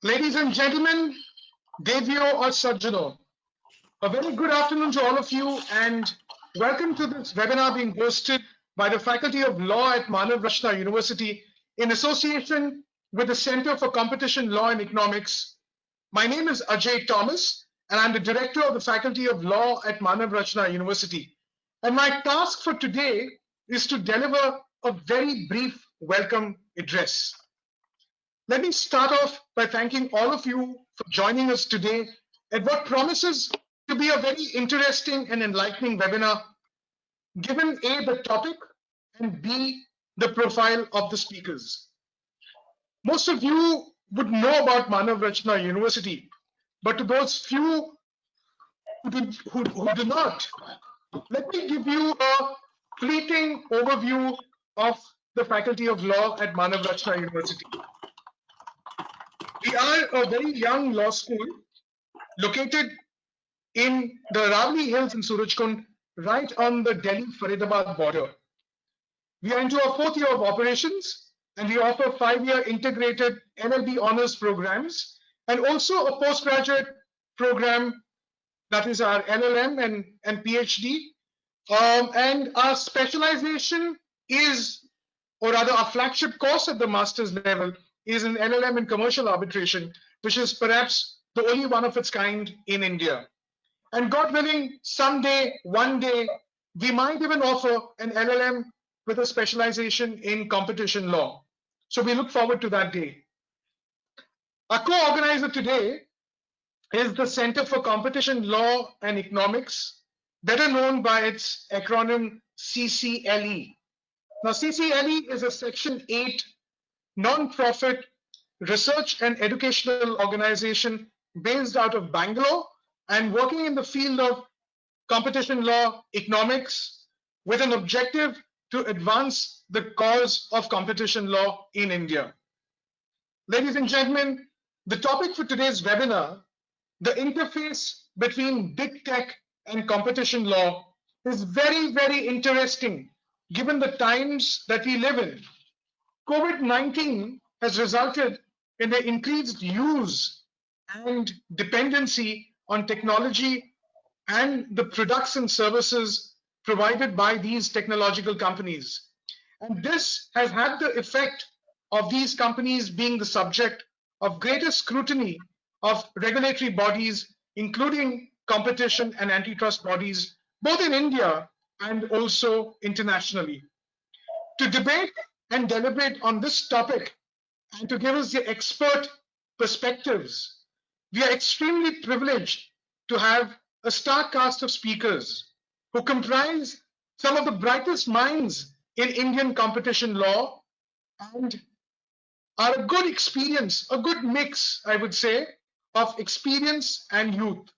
Ladies and gentlemen, Devio or Sajjano, a very good afternoon to all of you and welcome to this webinar being hosted by the Faculty of Law at Manav Rachna University in association with the Center for Competition Law and Economics. My name is Ajay Thomas and I'm the Director of the Faculty of Law at Manav Rachna University. And my task for today is to deliver a very brief welcome address. Let me start off by thanking all of you for joining us today at what promises to be a very interesting and enlightening webinar, given A, the topic, and B, the profile of the speakers. Most of you would know about Manav Rachna University, but to those few who do not, let me give you a fleeting overview of the Faculty of Law at Manav Rachna University. We are a very young law school located in the Ravli Hills in Surajkund, right on the Delhi-Faridabad border. We are into our 4th year of operations, and we offer 5-year integrated LLB honors programs, and also a postgraduate program that is our LLM and PhD. And our specialization is, or rather our flagship course at the master's level, is in LLM and commercial arbitration, which is perhaps the only one of its kind in India. And God willing, someday, one day, we might even offer an LLM with a specialization in competition law. So we look forward to that day. Our co-organizer today is the Center for Competition Law and Economics, better known by its acronym CCLE. Now, CCLE is a Section 8 non-profit research and educational organization based out of Bangalore and working in the field of competition law, economics, with an objective to advance the cause of competition law in India. Ladies and gentlemen, the topic for today's webinar, the interface between big tech and competition law, is very, very interesting given the times that we live in. COVID-19 has resulted in the increased use and dependency on technology and the products and services provided by these technological companies. And this has had the effect of these companies being the subject of greater scrutiny of regulatory bodies, including competition and antitrust bodies, both in India and also internationally. To debate and deliberate on this topic and to give us the expert perspectives, we are extremely privileged to have a star cast of speakers who comprise some of the brightest minds in Indian competition law and are a good experience, a good mix, I would say, of experience and youth.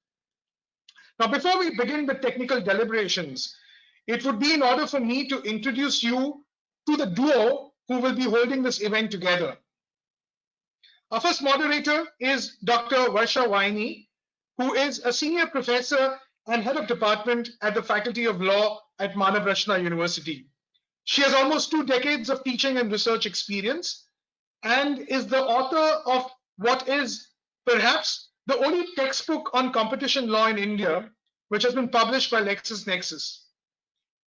Now, before we begin the technical deliberations, it would be in order for me to introduce you to the duo who will be holding this event together. Our first moderator is Dr. Varsha Waini, who is a senior professor and head of department at the Faculty of Law at Manav Rachna University. She has almost 2 decades of teaching and research experience and is the author of what is perhaps the only textbook on competition law in India, which has been published by LexisNexis.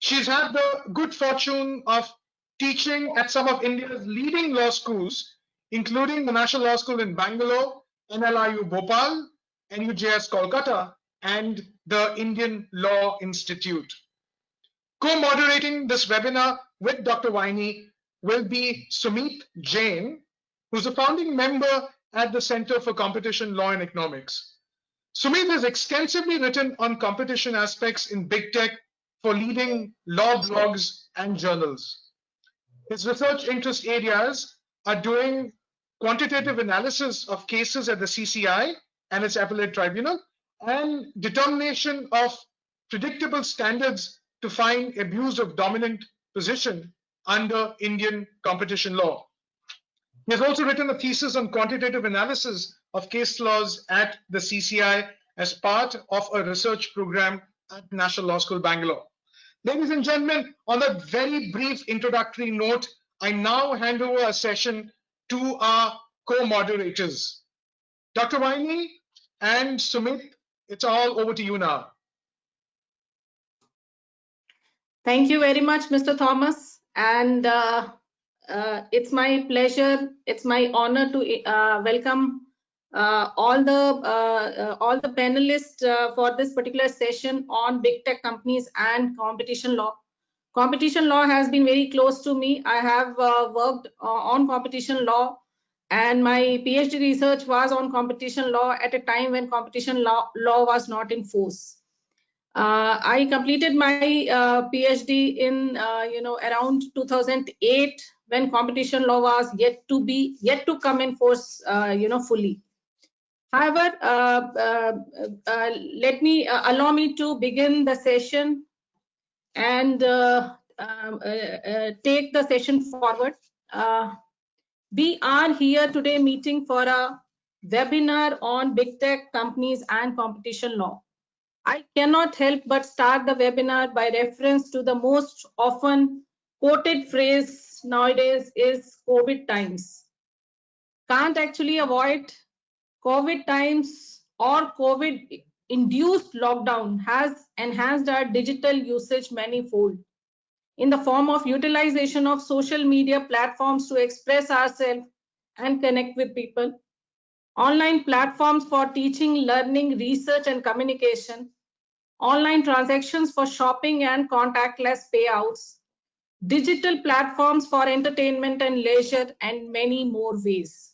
She's had the good fortune of teaching at some of India's leading law schools, including the National Law School in Bangalore, NLIU Bhopal, NUJS Kolkata, and the Indian Law Institute. Co-moderating this webinar with Dr. Waini will be Sumit Jain, who's a founding member at the Center for Competition Law and Economics. Sumit has extensively written on competition aspects in big tech for leading law blogs and journals. His research interest areas are doing quantitative analysis of cases at the CCI and its appellate tribunal, and determination of predictable standards to find abuse of dominant position under Indian competition law. He has also written a thesis on quantitative analysis of case laws at the CCI as part of a research program at National Law School, Bangalore. Ladies and gentlemen, on that very brief introductory note, I now hand over a session to our co-moderators. Dr. Vaini and Sumit, it's all over to you now. Thank you very much, Mr. Thomas. And it's my pleasure, it's my honor to welcome all the panelists for this particular session on big tech companies and competition law. Competition law has been very close to me. I have worked on competition law, and my PhD research was on competition law at a time when competition law was not in force. I completed my PhD in around 2008, when competition law was yet to come in force fully. However, allow me to begin the session and take the session forward. We are here today meeting for a webinar on big tech companies and competition law. I cannot help but start the webinar by reference to the most often quoted phrase nowadays is COVID times. Can't actually avoid COVID times, or COVID induced lockdown has enhanced our digital usage manifold in the form of utilization of social media platforms to express ourselves and connect with people, online platforms for teaching, learning, research, and communication, online transactions for shopping and contactless payouts, digital platforms for entertainment and leisure, and many more ways.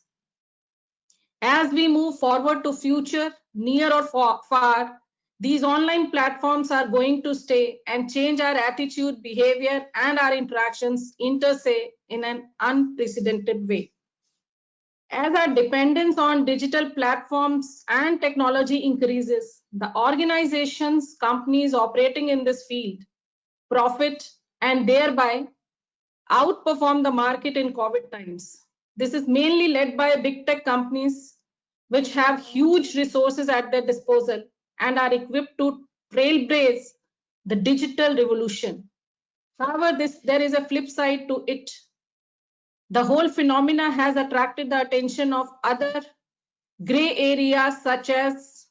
As we move forward to future, near or far, these online platforms are going to stay and change our attitude, behavior, and our interactions inter se in an unprecedented way. As our dependence on digital platforms and technology increases, the organizations, companies operating in this field profit and thereby outperform the market in COVID times. This is mainly led by big tech companies, which have huge resources at their disposal and are equipped to trailblaze the digital revolution. However, there is a flip side to it. The whole phenomena has attracted the attention of other gray areas such as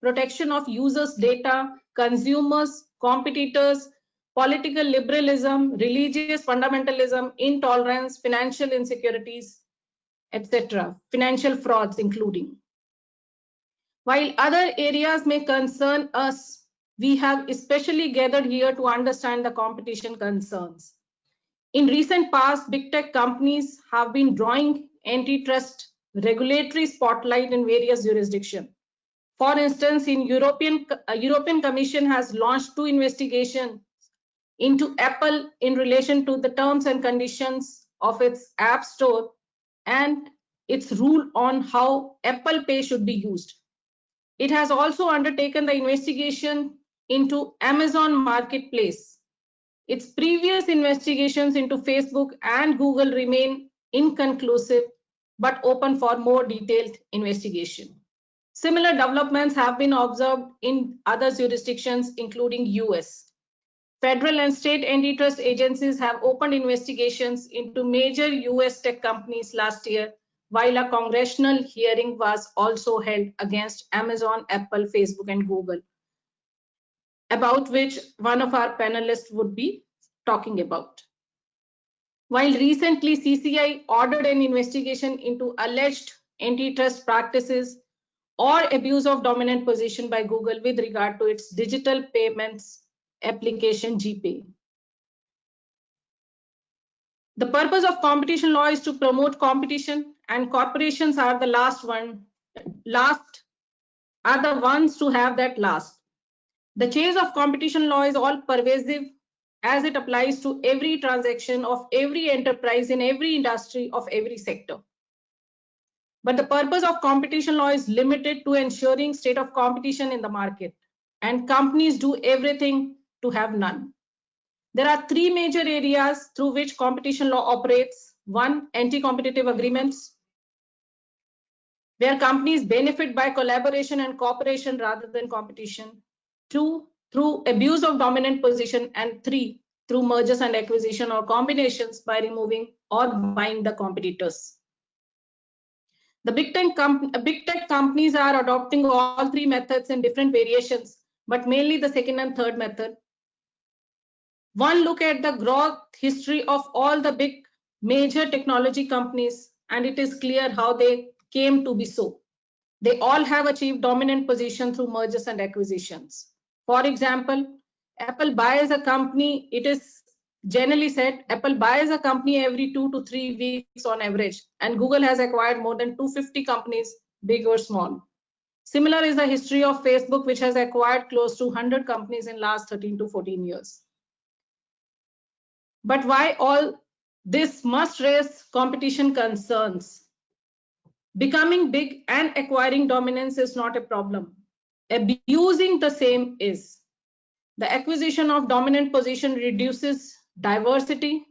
protection of users' data, consumers, competitors, political liberalism, religious fundamentalism, intolerance, financial insecurities, etc., financial frauds including. While other areas may concern us, we have especially gathered here to understand the competition concerns. In recent past, big tech companies have been drawing antitrust regulatory spotlight in various jurisdictions. For instance, in European Commission has launched 2 investigations into Apple in relation to the terms and conditions of its App Store and its rule on how Apple Pay should be used. It has also undertaken the investigation into Amazon Marketplace. Its previous investigations into Facebook and Google remain inconclusive, but open for more detailed investigation. Similar developments have been observed in other jurisdictions, including US. Federal and state antitrust agencies have opened investigations into major US tech companies last year, while a congressional hearing was also held against Amazon, Apple, Facebook, and Google, about which one of our panelists would be talking about. While recently CCI ordered an investigation into alleged antitrust practices or abuse of dominant position by Google with regard to its digital payments application GPay. The purpose of competition law is to promote competition, and corporations are the ones to have that last. The chase of competition law is all pervasive as it applies to every transaction of every enterprise in every industry of every sector. But the purpose of competition law is limited to ensuring state of competition in the market, and companies do everything to have none. There are 3 major areas through which competition law operates. 1, anti-competitive agreements, where companies benefit by collaboration and cooperation rather than competition. 2, through abuse of dominant position. And 3, through mergers and acquisition or combinations by removing or buying the competitors. The big tech companies are adopting all three methods in different variations, but mainly the second and third method. One look at the growth history of all the big major technology companies, and it is clear how they came to be so. They all have achieved dominant position through mergers and acquisitions. For example, Apple buys a company, it is generally said Apple buys a company every 2 to 3 weeks on average, and Google has acquired more than 250 companies, big or small. Similar is the history of Facebook, which has acquired close to 100 companies in last 13 to 14 years. But why all this must raise competition concerns? Becoming big and acquiring dominance is not a problem. Abusing the same is. The acquisition of dominant position reduces diversity,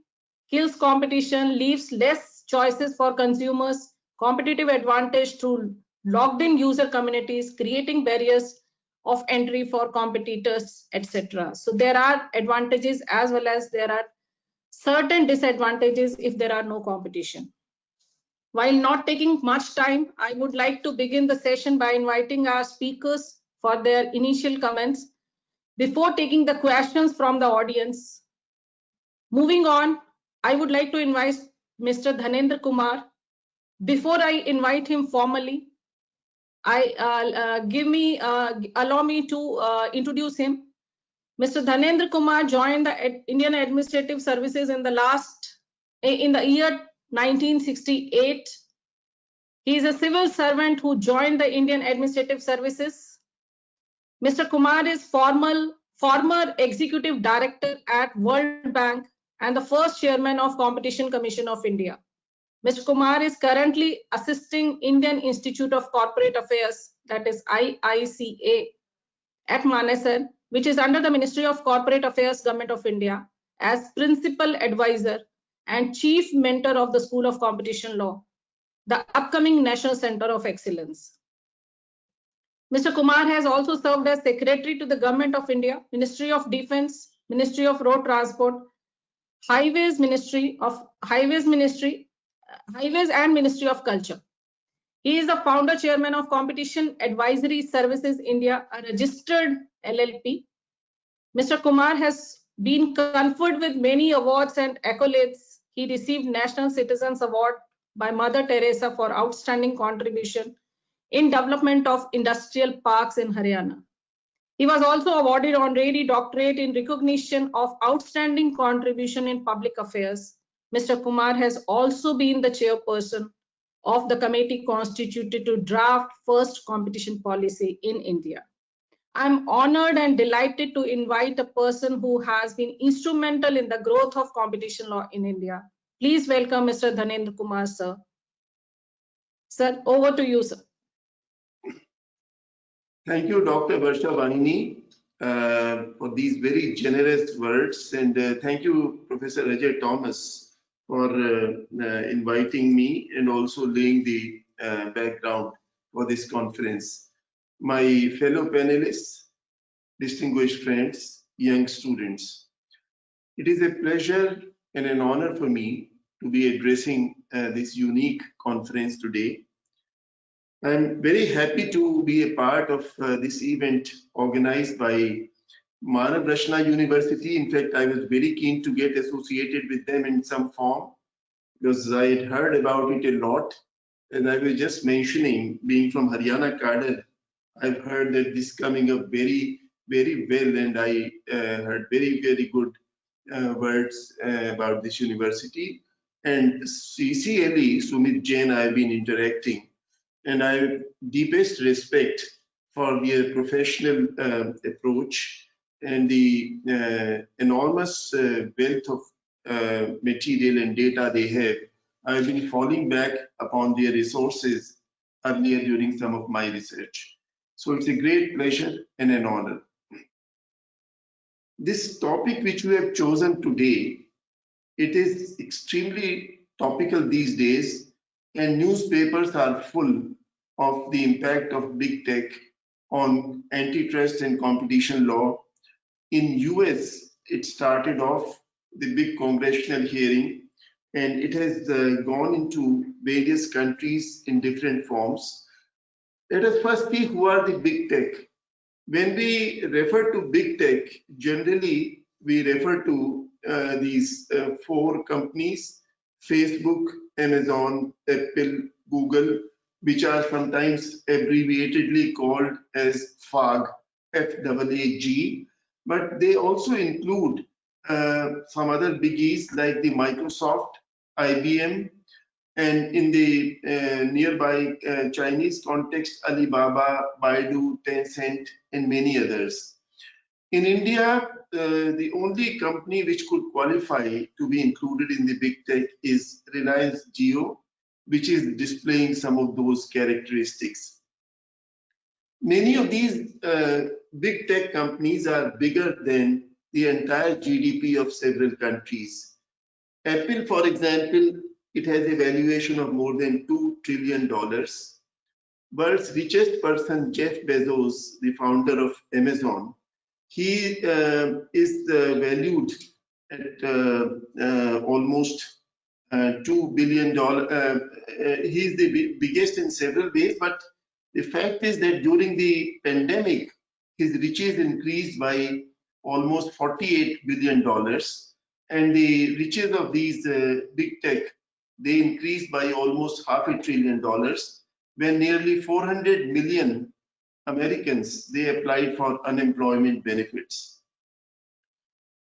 kills competition, leaves less choices for consumers, competitive advantage through logged-in user communities, creating barriers of entry for competitors, etc. So there are advantages as well as there are certain disadvantages if there are no competition. While not taking much time, I would like to begin the session by inviting our speakers for their initial comments before taking the questions from the audience. Moving on, I would like to invite Mr. Dhanendra Kumar. Before I invite him formally, allow me to introduce him. Mr. Dhanendra Kumar joined the Indian Administrative Services in the year 1968. He is a civil servant who joined the Indian Administrative Services. Mr. Kumar is former executive director at World Bank and the first chairman of Competition Commission of India. Mr. Kumar is currently assisting Indian Institute of Corporate Affairs, that is IICA, at Manesar, which is under the Ministry of Corporate Affairs, Government of India, as principal advisor and chief mentor of the School of Competition Law, the upcoming National Center of Excellence. Mr. Kumar has also served as Secretary to the Government of India, Ministry of Defence, Ministry of Road Transport, Highways and Ministry of Culture. He is the founder chairman of Competition Advisory Services India, a registered LLP. Mr. Kumar has been conferred with many awards and accolades. He received National Citizens Award by Mother Teresa for outstanding contribution in development of industrial parks in Haryana. He was also awarded honorary doctorate in recognition of outstanding contribution in public affairs. Mr. Kumar has also been the chairperson of the committee constituted to draft first competition policy in India. I'm honored and delighted to invite a person who has been instrumental in the growth of competition law in India. Please welcome Mr. Dhanendra Kumar, sir. Sir, over to you, sir. Thank you, Dr. Varsha Vanini, for these very generous words, and thank you, Professor Ajay Thomas, for inviting me and also laying the background for this conference. My fellow panelists, distinguished friends, young students, it is a pleasure and an honor for me to be addressing this unique conference today. I'm very happy to be a part of this event organized by Manav Rachna University. In fact, I was very keen to get associated with them in some form because I had heard about it a lot. And I was just mentioning, being from Haryana cadre, I've heard that this coming up very, very well, and I heard very, very good words about this university. And CCLE, Sumit Jain, I've been interacting. And I have deepest respect for their professional approach and the enormous wealth of material and data they have. I've been falling back upon their resources earlier during some of my research. So it's a great pleasure and an honor. This topic which we have chosen today, it is extremely topical these days, and newspapers are full of the impact of big tech on antitrust and competition law. In US, it started off the big congressional hearing, and it has gone into various countries in different forms. Let us first see who are the big tech. When we refer to big tech, generally we refer to these four companies: Facebook, Amazon, Apple, Google, which are sometimes abbreviatedly called as FAAG, F-A-A-G, but they also include some other biggies like the Microsoft, IBM, and in the nearby Chinese context, Alibaba, Baidu, Tencent, and many others. In India, the only company which could qualify to be included in the big tech is Reliance Jio, which is displaying some of those characteristics. Many of these big tech companies are bigger than the entire GDP of several countries. Apple, for example, it has a valuation of more than $2 trillion. World's richest person, Jeff Bezos, the founder of Amazon, he is valued at almost $2 billion. He is the biggest in several ways, but the fact is that during the pandemic, his riches increased by almost $48 billion. And the riches of these big tech, they increased by almost $500 billion, when nearly 400 million Americans, they applied for unemployment benefits.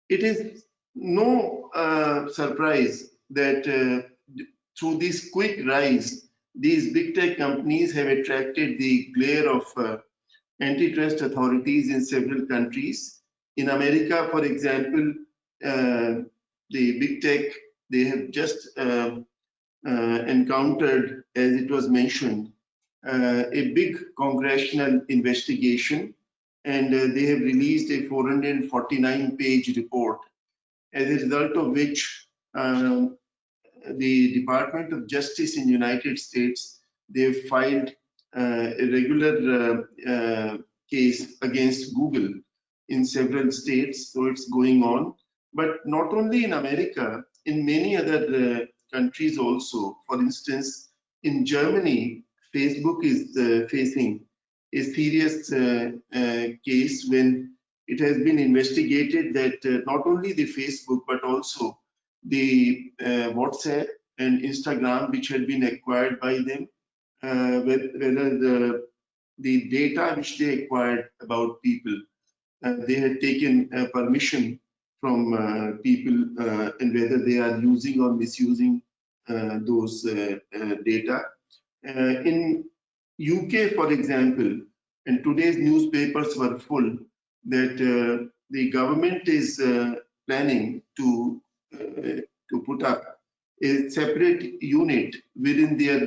It is no surprise that through this quick rise, these big tech companies have attracted the glare of antitrust authorities in several countries. In America, for example, the big tech, they have just encountered, as it was mentioned, a big congressional investigation, and they have released a 449-page report, as a result of which the Department of Justice in the United States, they've filed a regular case against Google in several states, so it's going on. But not only in America, in many other countries also. For instance, in Germany, Facebook is facing a serious case when it has been investigated that not only the Facebook, but also the WhatsApp and Instagram, which had been acquired by them, whether the data which they acquired about people, they had taken permission from people and whether they are using or misusing those data. In UK, for example, and today's newspapers were full that the government is planning to put up a separate unit within their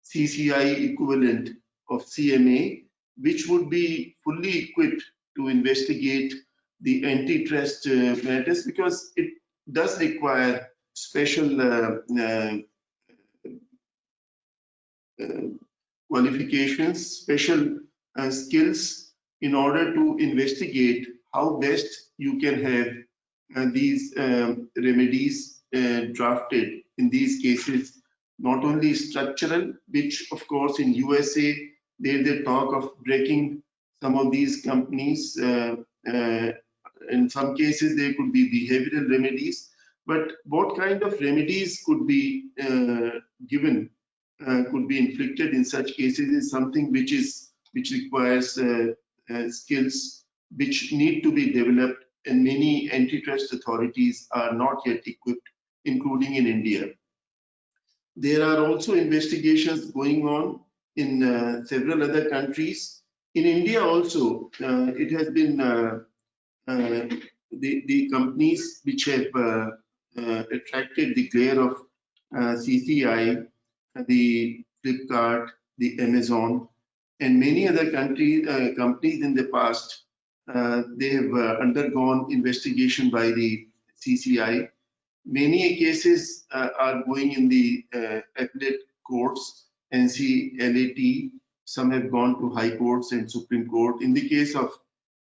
CCI equivalent of CMA, which would be fully equipped to investigate the antitrust matters, because it does require special qualifications, special skills in order to investigate how best you can have these remedies drafted in these cases, not only structural, which of course in USA, they talk of breaking some of these companies. In some cases, there could be behavioral remedies, but what kind of remedies could be given, could be inflicted in such cases is something which requires skills which need to be developed, and many antitrust authorities are not yet equipped, including in India. There are also investigations going on in several other countries. In India also, it has been the companies which have attracted the glare of CCI, the Flipkart, the Amazon, and many other companies in the past. They have undergone investigation by the CCI. Many cases are going in the appellate courts, NCLAT. Some have gone to high courts and Supreme Court. In the case of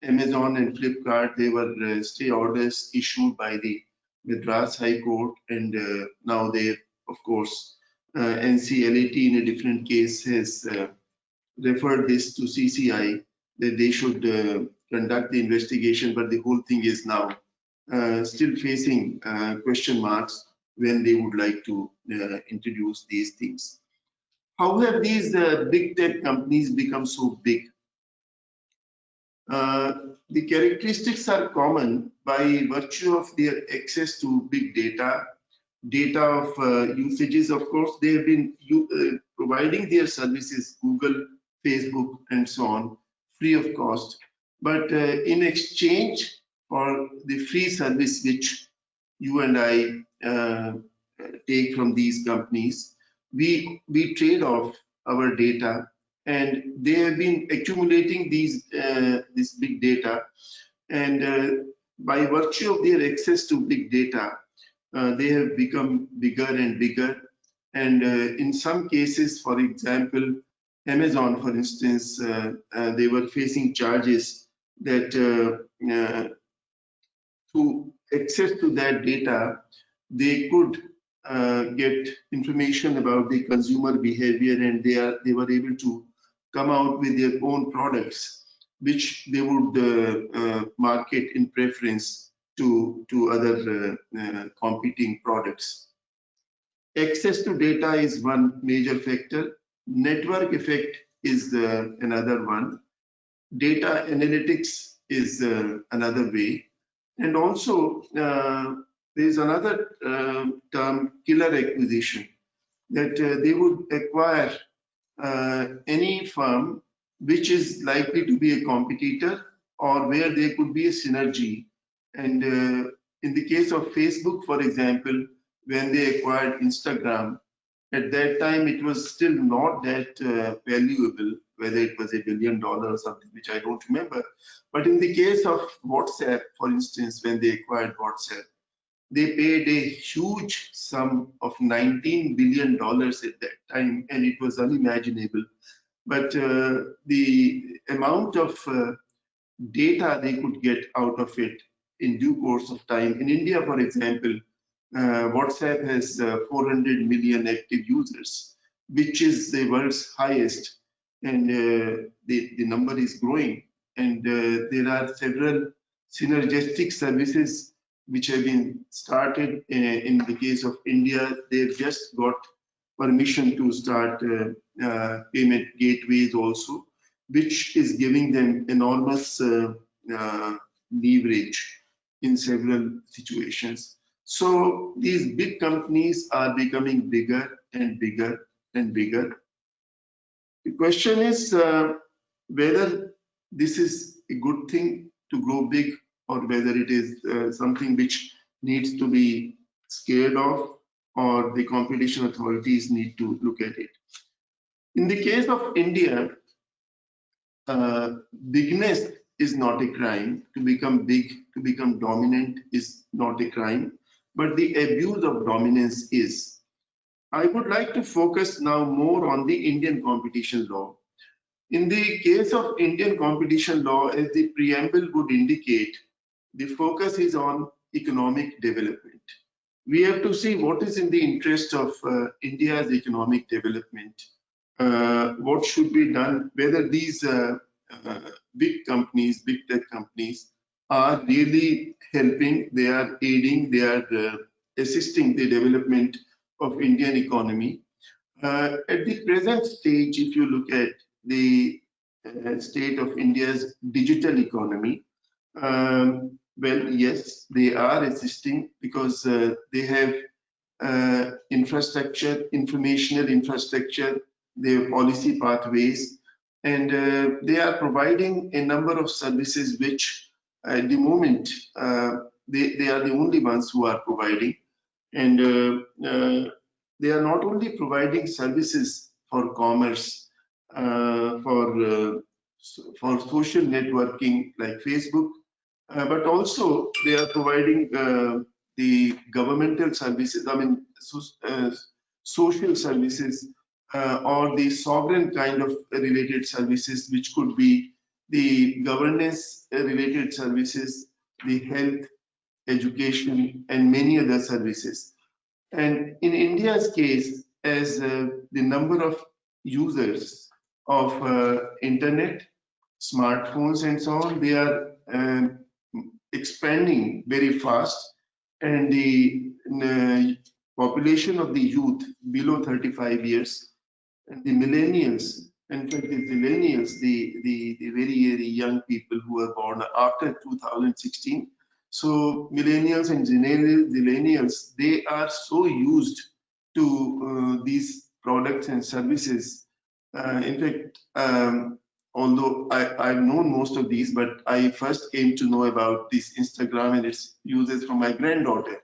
Amazon and Flipkart, they were stay orders issued by the Madras High Court, and now they, of course, NCLAT in a different case has referred this to CCI that they should conduct the investigation, but the whole thing is now still facing question marks when they would like to introduce these things. How have these big tech companies become so big? The characteristics are common by virtue of their access to big data, data of usages. Of course, they have been providing their services, Google, Facebook, and so on, free of cost. But in exchange for the free service which you and I take from these companies, we trade off our data, and they have been accumulating these this big data, and by virtue of their access to big data, they have become bigger and bigger. And in some cases, for example, Amazon, for instance, they were facing charges that through access to that data, they could get information about the consumer behavior, and they were able to come out with their own products, which they would market in preference to other competing products. Access to data is one major factor. Network effect is another one. Data analytics is another way. And also, there is another term, killer acquisition, that they would acquire any firm which is likely to be a competitor or where there could be a synergy. And in the case of Facebook, for example, when they acquired Instagram, at that time it was still not that valuable, whether it was $1 billion or something, which I don't remember. But in the case of WhatsApp, for instance, when they acquired WhatsApp, they paid a huge sum of $19 billion at that time, and it was unimaginable. But the amount of data they could get out of it in due course of time. In India, for example, WhatsApp has 400 million active users, which is the world's highest, and the number is growing. And there are several synergistic services which have been started. In the case of India, they've just got permission to start payment gateways also, which is giving them enormous leverage in several situations. So these big companies are becoming bigger and bigger and bigger. The question is whether this is a good thing to grow big, or whether it is something which needs to be scared of, or the competition authorities need to look at it. In the case of India, bigness is not a crime. To become big, to become dominant is not a crime, but the abuse of dominance is. I would like to focus now more on the Indian competition law. In the case of Indian competition law, as the preamble would indicate, the focus is on economic development. We have to see what is in the interest of India's economic development, what should be done, whether these big companies, big tech companies, are really helping, they are aiding, they are assisting the development of Indian economy. At the present stage, if you look at the state of India's digital economy, well, yes, they are assisting because they have infrastructure, informational infrastructure, they have policy pathways, and they are providing a number of services which at the moment they are the only ones who are providing. And they are not only providing services for commerce, for social networking like Facebook, but also they are providing the governmental services, I mean, social services, or the sovereign kind of related services, which could be the governance related services, the health, education, and many other services. And in India's case, as the number of users of internet, smartphones, and so on, they are expanding very fast, and the population of the youth below 35 years, and the millennials, in fact, the zillennials, the very, very young people who were born after 2016. So millennials and zillennials, they are so used to these products and services. In fact, although I've known most of these, but I first came to know about this Instagram and its uses from my granddaughter.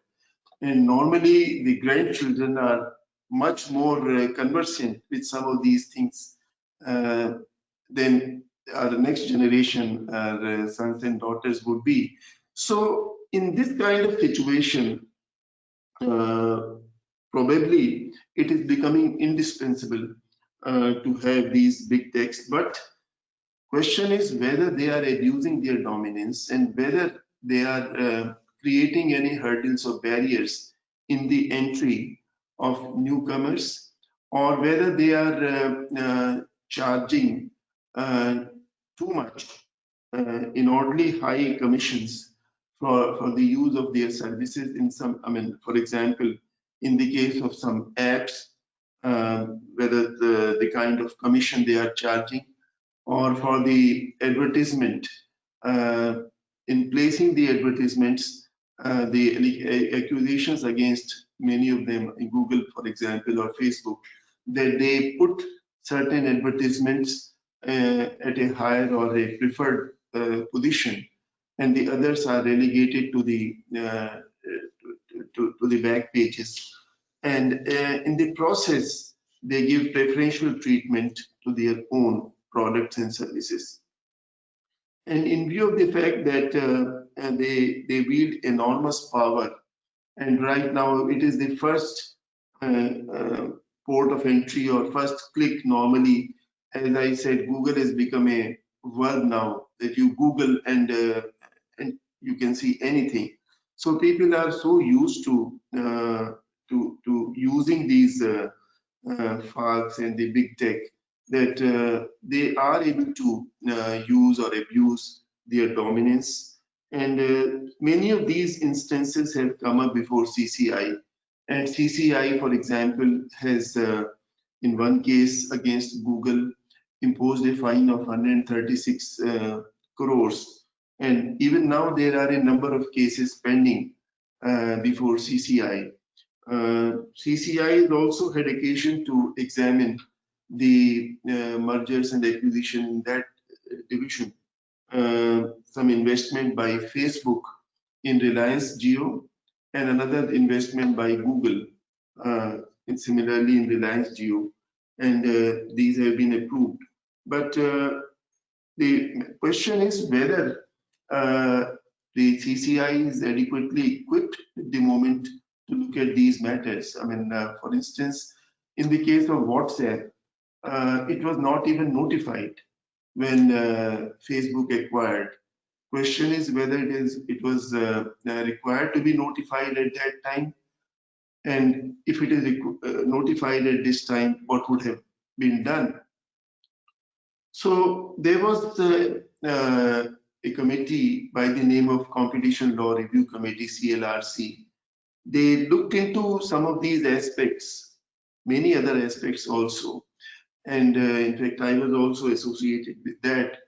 And normally the grandchildren are much more conversant with some of these things than our next generation, our sons and daughters would be. So in this kind of situation, probably it is becoming indispensable to have these big techs. But question is whether they are abusing their dominance and whether they are creating any hurdles or barriers in the entry of newcomers, or whether they are charging too much inordinately high commissions for the use of their services in some, I mean, for example, in the case of some apps, whether the kind of commission they are charging, or for the advertisement, in placing the advertisements, the accusations against many of them in Google, for example, or Facebook, that they put certain advertisements at a higher or a preferred position, and the others are relegated to the to the back pages. And in the process, they give preferential treatment to their own products and services. And in view of the fact that they wield enormous power, and right now it is the first port of entry or first click normally. As I said, Google has become a verb now, that you Google and you can see anything. So people are so used to using these FAANGs and the big tech that they are able to use or abuse their dominance. And many of these instances have come up before CCI. And CCI, for example, has in one case against Google imposed a fine of 136 crores. And even now there are a number of cases pending before CCI. CCI has also had occasion to examine the mergers and acquisition in that division. Some investment by Facebook in Reliance Jio, and another investment by Google, and similarly in Reliance Jio, and these have been approved. But the question is whether the CCI is adequately equipped at the moment to look at these matters. I mean, for instance, in the case of WhatsApp, it was not even notified when Facebook acquired. Question is whether it was required to be notified at that time, and if it is notified at this time, what would have been done. So there was a committee by the name of Competition Law Review Committee, CLRC. They looked into some of these aspects, many other aspects also. And in fact, I was also associated with that.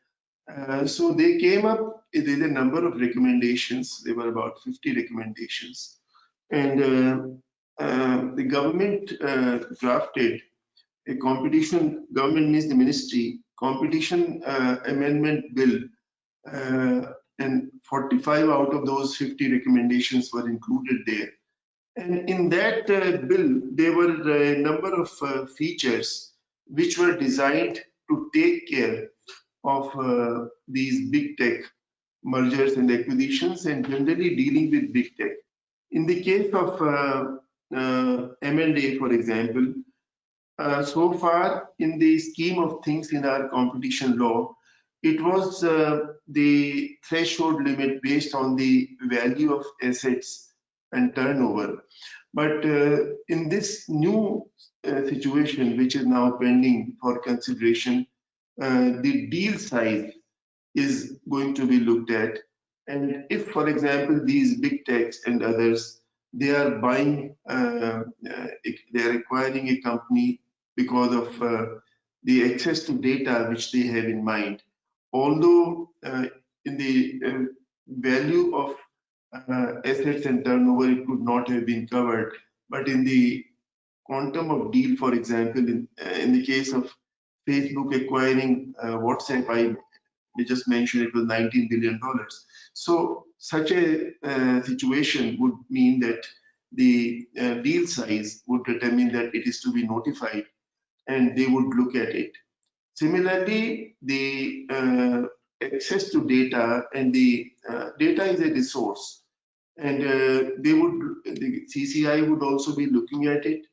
So they came up with a number of recommendations. There were about 50 recommendations. And the government drafted a competition, government means the ministry, competition amendment bill. And 45 out of those 50 recommendations were included there. And in that bill, there were a number of features which were designed to take care of these big tech mergers and acquisitions, and generally dealing with big tech. In the case of M&A, for example, so far in the scheme of things in our competition law, it was the threshold limit based on the value of assets and turnover. But in this new situation, which is now pending for consideration, the deal size is going to be looked at. And if, for example, these big techs and others, they are buying, they are acquiring a company because of the access to data which they have in mind. Although in the value of assets and turnover, it could not have been covered, but in the quantum of deal, for example, in the case of Facebook acquiring WhatsApp, we just mentioned it was $19 billion. So such a situation would mean that the deal size would determine that it is to be notified and they would look at it. Similarly, the access to data, and the data is a resource, and the CCI would also be looking at it,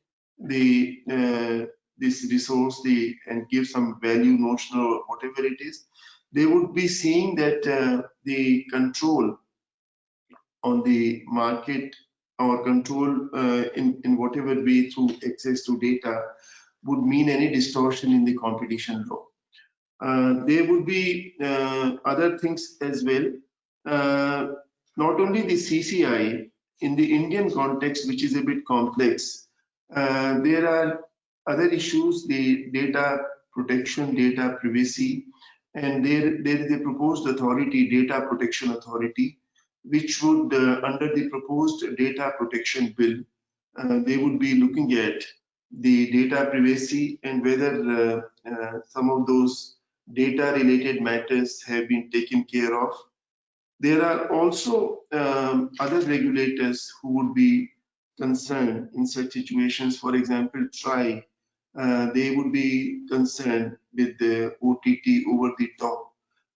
this resource, and give some value, notional, or whatever it is. They would be seeing that the control on the market, or control in whatever way through access to data, would mean any distortion in the competition law. There would be other things as well. Not only the CCI, in the Indian context, which is a bit complex, there are other issues, the data protection, data privacy, and there is a proposed authority, Data Protection Authority, which would, under the proposed data protection bill, they would be looking at the data privacy and whether some of those data related matters have been taken care of. There are also other regulators who would be concerned in such situations. For example, TRAI, they would be concerned with the OTT, over the top,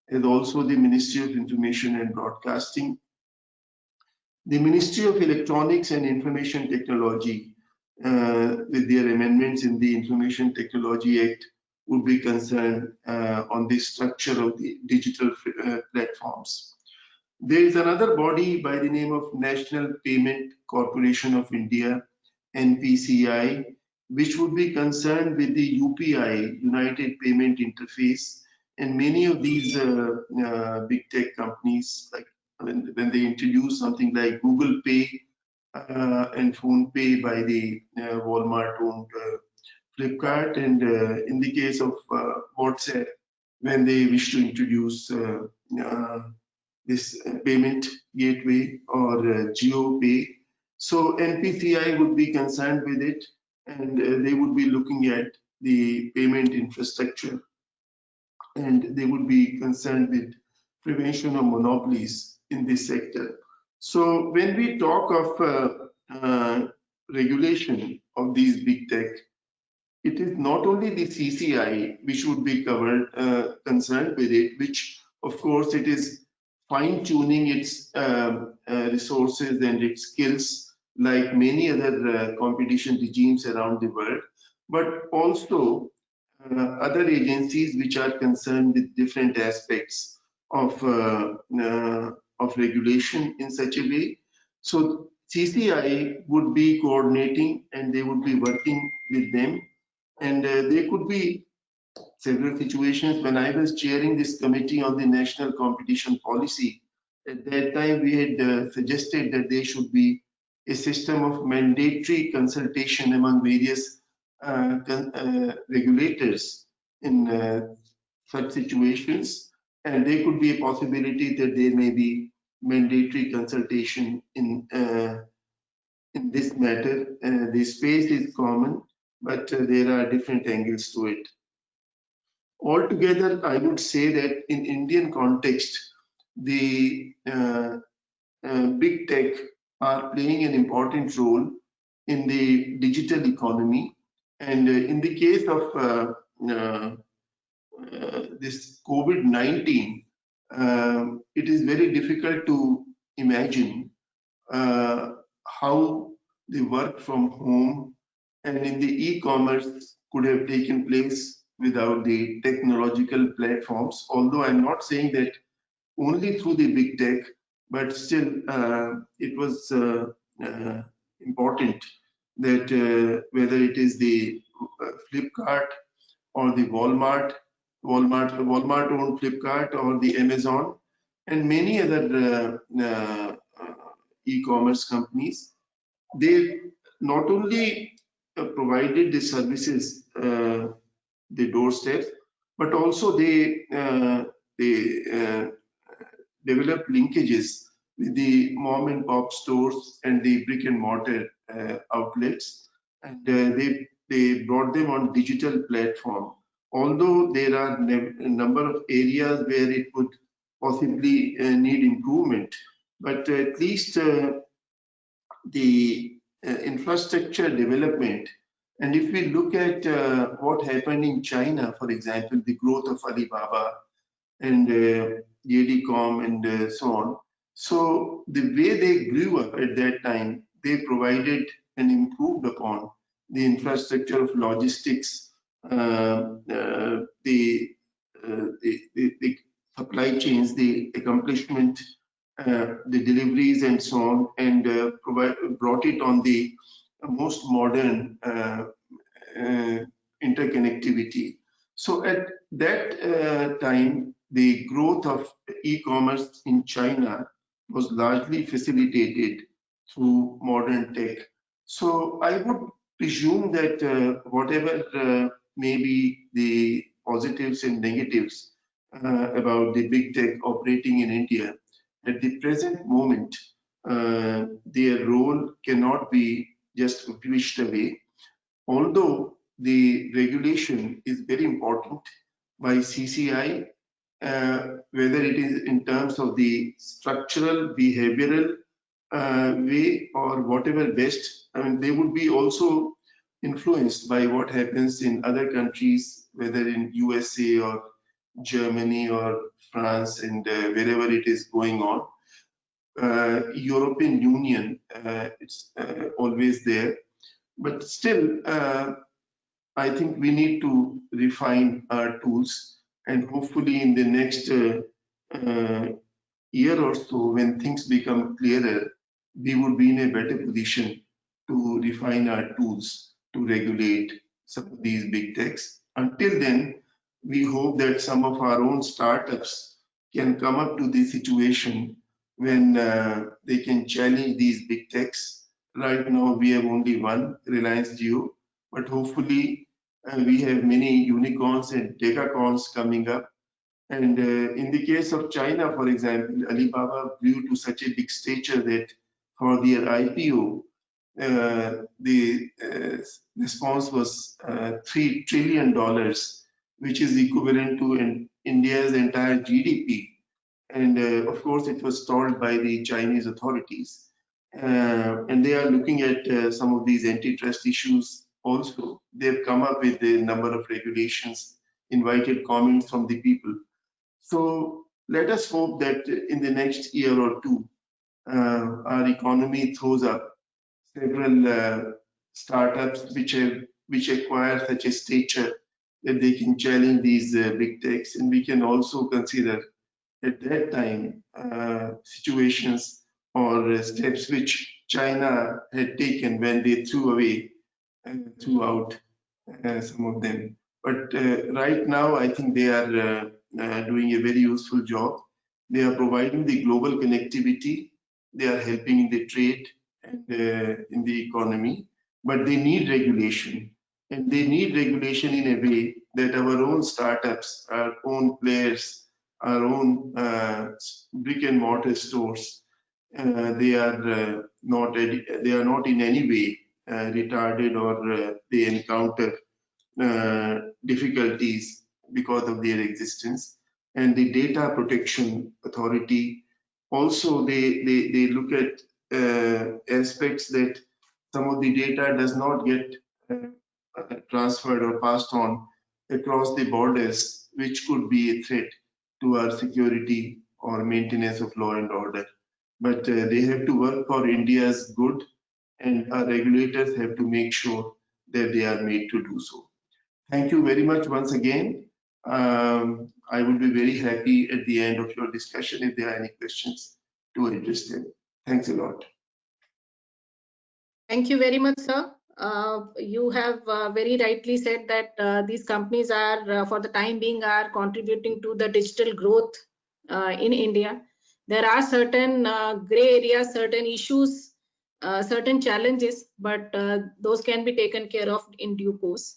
and also the Ministry of Information and Broadcasting. The Ministry of Electronics and Information Technology, with their amendments in the Information Technology Act, would be concerned on the structure of the digital platforms. There is another body by the name of National Payment Corporation of India, NPCI, which would be concerned with the UPI, United Payment Interface, and many of these big tech companies, like when they introduce something like Google Pay and Phone Pay by the Walmart-owned Flipkart, and in the case of WhatsApp, when they wish to introduce this payment gateway, or GeoPay. So NPCI would be concerned with it, and they would be looking at the payment infrastructure, and they would be concerned with prevention of monopolies in this sector. So when we talk of regulation of these big tech, it is not only the CCI which would be covered, concerned with it, which of course it is fine-tuning its resources and its skills like many other competition regimes around the world, but also other agencies which are concerned with different aspects of regulation in such a way. So CCI would be coordinating, and they would be working with them, and there could be several situations. When I was chairing this committee on the national competition policy, at that time we had suggested that there should be a system of mandatory consultation among various regulators in such situations, and there could be a possibility that there may be mandatory consultation in this matter. The space is common, but there are different angles to it. Altogether, I would say that in Indian context, the big tech are playing an important role in the digital economy. And in the case of this COVID-19, it is very difficult to imagine how the work from home and in the e-commerce could have taken place without the technological platforms. Although I'm not saying that only through the big tech, but still it was important that whether it is the Flipkart or the Walmart owned Flipkart or the Amazon and many other e-commerce companies, they not only provided the services, the doorsteps, but also they develop linkages with the mom and pop stores and the brick and mortar outlets, and they brought them on digital platform. Although there are a number of areas where it would possibly need improvement, but at least the infrastructure development. And if we look at what happened in China, for example, the growth of Alibaba and JD.com and so on. So the way they grew up at that time, they provided and improved upon the infrastructure of logistics, the supply chains, the accomplishment, the deliveries and so on, and brought it on the most modern interconnectivity. So at that time, the growth of e-commerce in China was largely facilitated through modern tech. So I would presume that whatever may be the positives and negatives about the big tech operating in India, at the present moment, their role cannot be just wished away. Although the regulation is very important by CCI, whether it is in terms of the structural, behavioral way or whatever best, I mean, they would be also influenced by what happens in other countries, whether in USA or Germany or France and wherever it is going on. European Union, it's always there. But still, I think we need to refine our tools, and hopefully in the next year or so, when things become clearer, we would be in a better position to refine our tools to regulate some of these big techs. Until then, we hope that some of our own startups can come up to the situation when they can challenge these big techs. Right now, we have only one, Reliance Jio, but hopefully we have many unicorns and decacorns coming up. And in the case of China, for example, Alibaba grew to such a big stature that for their IPO, the response was $3 trillion, which is equivalent to India's entire GDP. And of course, it was stalled by the Chinese authorities. And they are looking at some of these antitrust issues also. They've come up with a number of regulations, invited comments from the people. So let us hope that in the next year or two, our economy throws up several startups which acquire such a stature that they can challenge these big techs, and we can also consider at that time situations or steps which China had taken when they threw out some of them. But right now, I think they are doing a very useful job. They are providing the global connectivity. They are helping in the trade and in the economy, but they need regulation. And they need regulation in a way that our own startups, our own players, our own brick and mortar stores, they are not in any way retarded or they encounter difficulties because of their existence. And the Data Protection Authority also they look at aspects that some of the data does not get transferred or passed on across the borders, which could be a threat to our security or maintenance of law and order. But they have to work for India's good, and our regulators have to make sure that they are made to do so. Thank you very much once again. I would be very happy at the end of your discussion if there are any questions to address them. Thanks a lot. Thank you very much, sir. You have very rightly said that these companies are, for the time being, are contributing to the digital growth in India. There are certain gray areas, certain issues, certain challenges, but those can be taken care of in due course.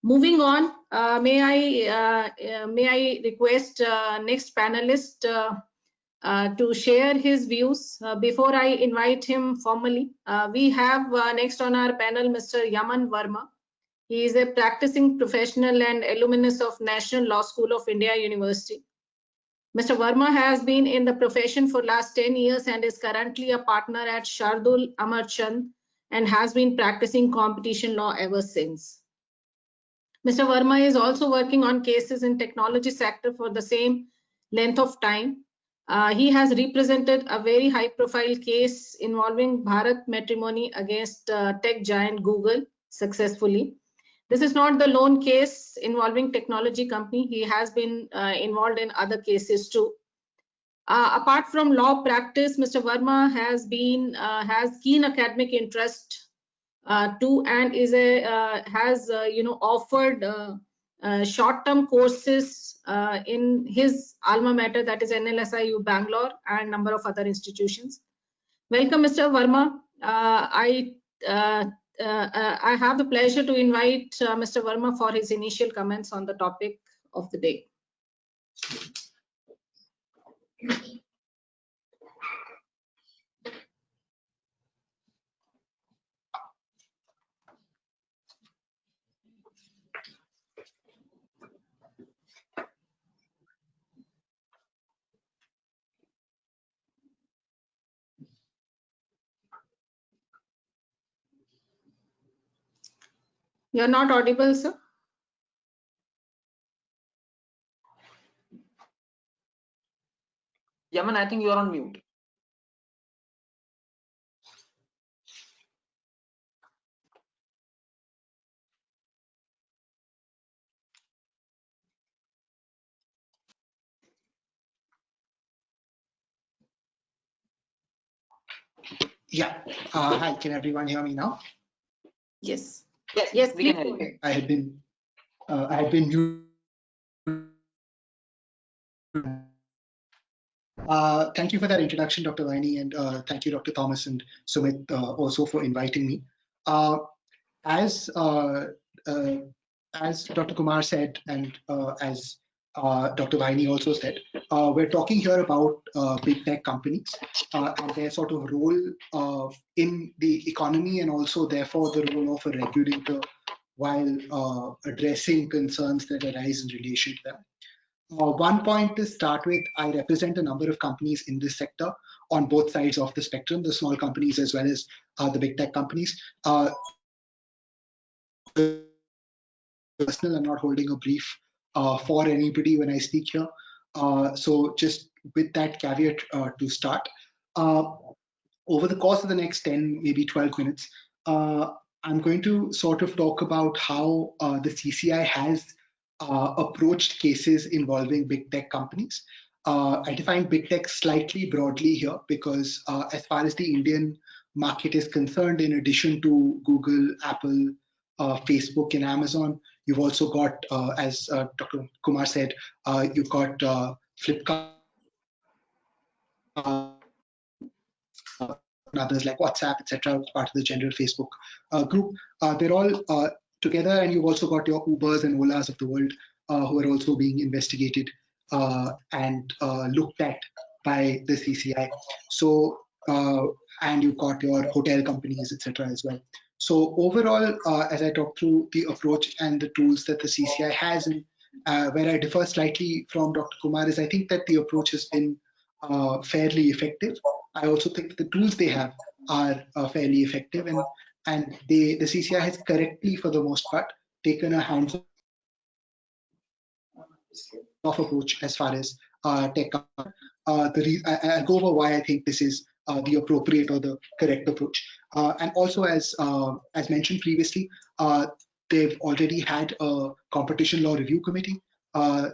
Moving on, may I request next panelist to share his views. Before I invite him formally, we have next on our panel Mr. Yaman Verma. He is a practicing professional and alumnus of National Law School of India University. Mr. Verma has been in the profession for last 10 years and is currently a partner at Shardul Amarchand and has been practicing competition law ever since. Mr. Verma is also working on cases in technology sector for the same length of time. He has represented a very high profile case involving Bharat Matrimony against tech giant Google successfully. This is not the lone case involving technology company. He has been involved in other cases too. Apart from law practice, Mr. Verma has keen academic interest too, and is has offered short-term courses in his alma mater, that is NLSIU Bangalore, and number of other institutions. Welcome, Mr. Verma. I have the pleasure to invite Mr. Verma for his initial comments on the topic of the day. You're not audible, sir. Yaman, I think you are on mute. Yeah. Hi, can everyone hear me now? Yes. Yes, we please can hear go you. ahead. I had been muted. Thank you for that introduction, Dr. Vaini, and thank you, Dr. Thomas and Sumit, also for inviting me. As Dr. Kumar said, and as Dr. Vaini also said, we're talking here about big tech companies and their sort of role in the economy, and also therefore the role of a regulator while addressing concerns that arise in relation to them. One point to start with, I represent a number of companies in this sector on both sides of the spectrum, the small companies as well as the big tech companies. Personal, I'm not holding a brief for anybody when I speak here. So just with that caveat to start, over the course of the next 10, maybe 12 minutes, I'm going to sort of talk about how the CCI has approached cases involving big tech companies. I define big tech slightly broadly here because as far as the Indian market is concerned, in addition to Google, Apple, Facebook, and Amazon, you've also got, as Dr. Kumar said, you've got Flipkart, and others like WhatsApp, etc., part of the general Facebook group. They're all together, and you've also got your Ubers and Olas of the world who are also being investigated and looked at by the CCI. So, and you've got your hotel companies, etc., as well. So overall, as I talk through the approach and the tools that the CCI has, and where I differ slightly from Dr. Kumar is I think that the approach has been fairly effective. I also think that the tools they have are fairly effective, and the CCI has correctly, for the most part, taken a hands-off approach as far as tech. I'll go over why I think this is the appropriate or the correct approach. And also, as mentioned previously, they've already had a competition law review committee.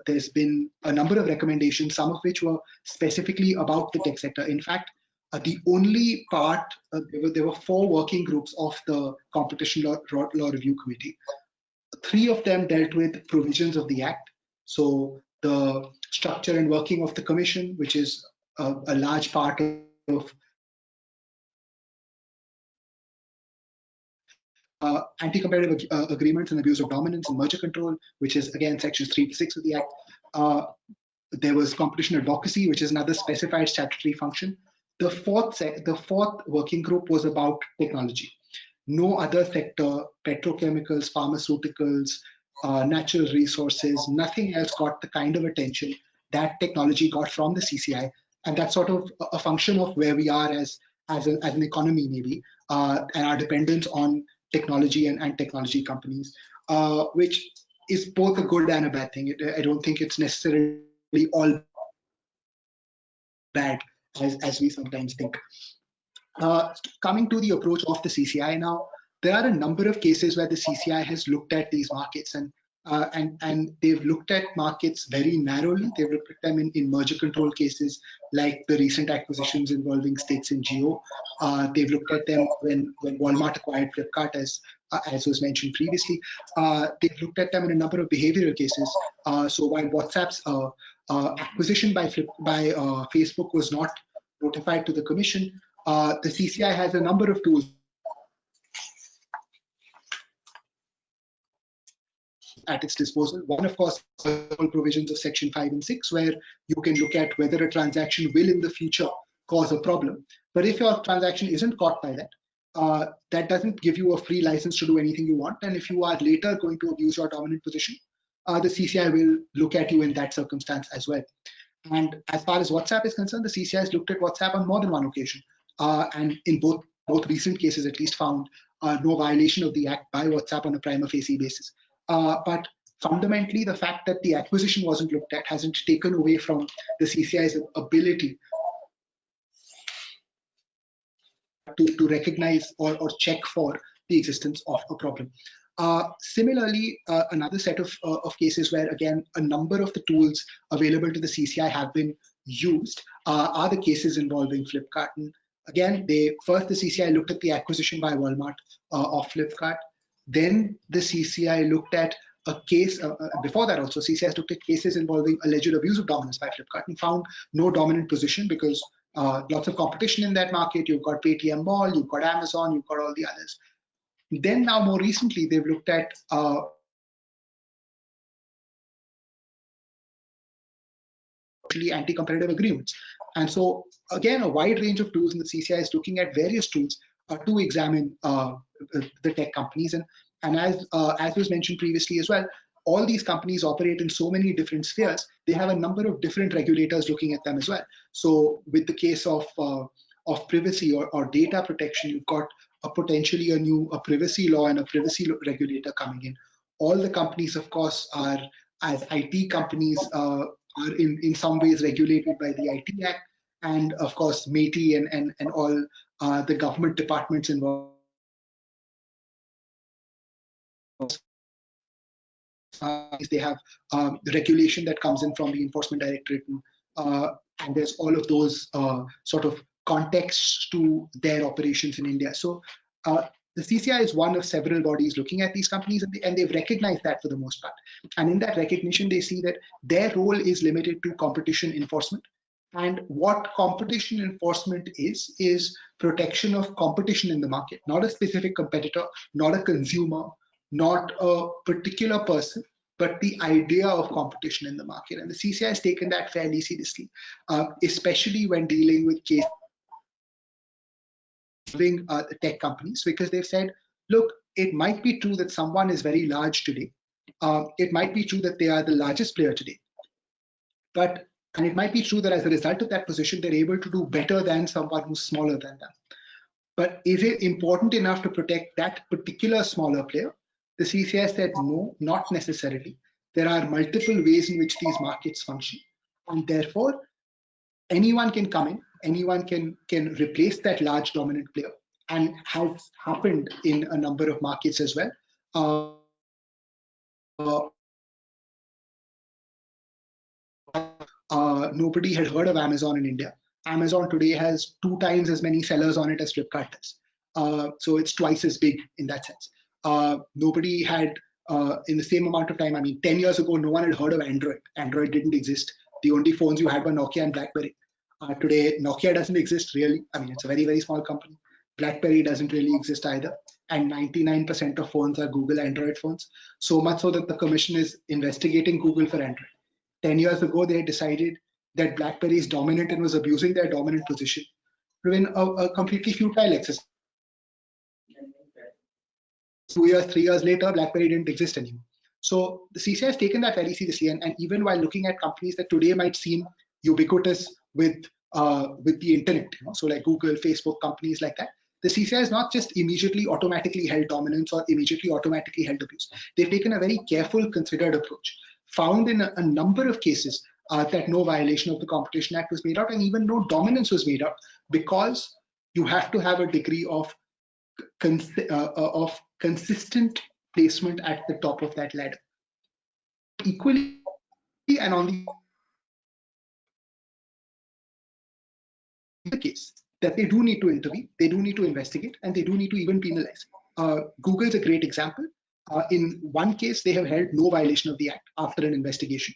There's been a number of recommendations, some of which were specifically about the tech sector. In fact, the only part, there were 4 working groups of the competition law review committee. 3 of them dealt with provisions of the Act. So the structure and working of the commission, which is a large part of anti-competitive agreements and abuse of dominance and merger control, which is again sections 3 to 6 of the Act. There was competition advocacy, which is another specified statutory function. The fourth working group was about technology. No other sector, petrochemicals, pharmaceuticals, natural resources, nothing else got the kind of attention that technology got from the CCI. And that's sort of a function of where we are as an economy, maybe, and our dependence on technology and technology companies, which is both a good and a bad thing. I don't think it's necessarily all bad as we sometimes think. Coming to the approach of the CCI now, there are a number of cases where the CCI has looked at these markets and they've looked at markets very narrowly. They've looked at them in merger control cases like the recent acquisitions involving stakes in Jio. They've looked at them when Walmart acquired Flipkart, as was mentioned previously. They've looked at them in a number of behavioral cases. So while WhatsApp's acquisition by Facebook was not notified to the commission, the CCI has a number of tools at its disposal. One, of course, provisions of Section 5 and 6, where you can look at whether a transaction will in the future cause a problem. But if your transaction isn't caught by that, that doesn't give you a free license to do anything you want. And if you are later going to abuse your dominant position, the CCI will look at you in that circumstance as well. And as far as WhatsApp is concerned, the CCI has looked at WhatsApp on more than one occasion, and in both recent cases at least found no violation of the Act by WhatsApp on a prima facie basis. But fundamentally, the fact that the acquisition wasn't looked at hasn't taken away from the CCI's ability to recognize or check for the existence of a problem. Similarly, another set of cases where, again, a number of the tools available to the CCI have been used are the cases involving Flipkart. And again, first the CCI looked at the acquisition by Walmart of Flipkart. Then the CCI looked at a case, before that also, CCI has looked at cases involving alleged abuse of dominance by Flipkart and found no dominant position because lots of competition in that market. You've got Paytm Mall, you've got Amazon, you've got all the others. Then now more recently, they've looked at anti-competitive agreements. And so again, a wide range of tools, and the CCI is looking at various tools to examine the tech companies. And as was mentioned previously as well, all these companies operate in so many different spheres. They have a number of different regulators looking at them as well. So with the case of privacy or data protection, you've got potentially a privacy law and a privacy regulator coming in. All the companies, of course, are, as IT companies, are in some ways regulated by the IT Act, and of course MeitY and all the government departments involved. They have the regulation that comes in from the Enforcement Directorate, and there's all of those sort of contexts to their operations in India. So the CCI is one of several bodies looking at these companies, and they've recognized that for the most part. And in that recognition, they see that their role is limited to competition enforcement. And what competition enforcement is protection of competition in the market, not a specific competitor, not a consumer, not a particular person, but the idea of competition in the market. And the CCI has taken that fairly seriously, especially when dealing with cases involving tech companies, because they've said, look, it might be true that someone is very large today. It might be true that they are the largest player today. And it might be true that as a result of that position, they're able to do better than someone who's smaller than them. But is it important enough to protect that particular smaller player? The CCI said, no, not necessarily. There are multiple ways in which these markets function. And therefore, anyone can come in, anyone can replace that large dominant player, and has happened in a number of markets as well. nobody had heard of Amazon in India. Amazon today has 2 times as many sellers on it as Flipkart does. So it's twice as big in that sense. Nobody had, in the same amount of time, I mean, 10 years ago, no one had heard of Android. Android didn't exist. The only phones you had were Nokia and BlackBerry. Today, Nokia doesn't exist really. I mean, it's a very, very small company. BlackBerry doesn't really exist either. And 99% of phones are Google Android phones. So much so that the commission is investigating Google for Android. 10 years ago, they had decided that BlackBerry is dominant and was abusing their dominant position to win a completely futile exercise. 2 years, 3 years later, BlackBerry didn't exist anymore. So the CCI has taken that very seriously, and even while looking at companies that today might seem ubiquitous with the internet, so like Google, Facebook, companies like that, the CCI has not just immediately automatically held dominance or immediately automatically held abuse. They've taken a very careful, considered approach, found in a number of cases that no violation of the Competition Act was made out, and even no dominance was made out, because you have to have a degree of consistent placement at the top of that ladder. Equally, and on the case that they do need to intervene, they do need to investigate, and they do need to even penalize. Google is a great example. In one case, they have held no violation of the act after an investigation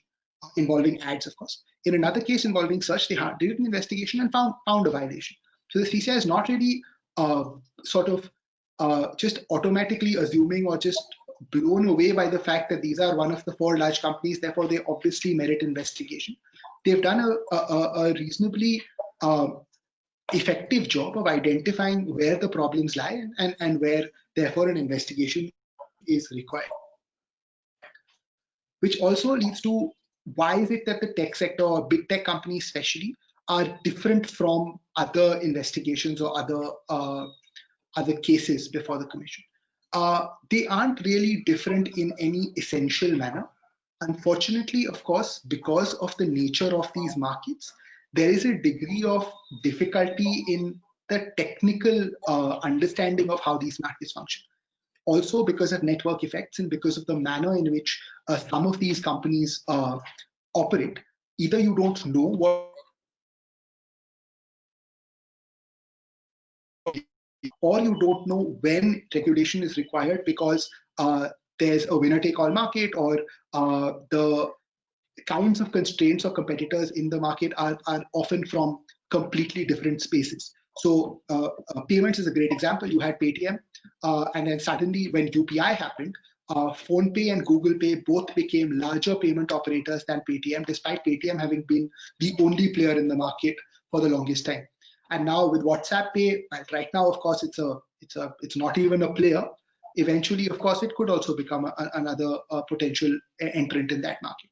involving ads, of course. In another case involving search, they did an investigation and found a violation. So the CCI is not really just automatically assuming or just blown away by the fact that these are one of the 4 large companies, therefore they obviously merit investigation. They've done a reasonably effective job of identifying where the problems lie and where therefore an investigation is required. Which also leads to, why is it that the tech sector or big tech companies especially are different from other investigations or other cases before the commission? They aren't really different in any essential manner. Unfortunately, of course, because of the nature of these markets, there is a degree of difficulty in the technical understanding of how these markets function. Also because of network effects and because of the manner in which some of these companies operate, either you don't know what, or you don't know when regulation is required, because there's a winner-take-all market, or the kinds of constraints or competitors in the market are often from completely different spaces. So payments is a great example. You had Paytm, and then suddenly when UPI happened, PhonePe and Google Pay both became larger payment operators than Paytm, despite Paytm having been the only player in the market for the longest time. And now with WhatsApp Pay, right now, of course, it's not even a player. Eventually, of course, it could also become another potential entrant in that market.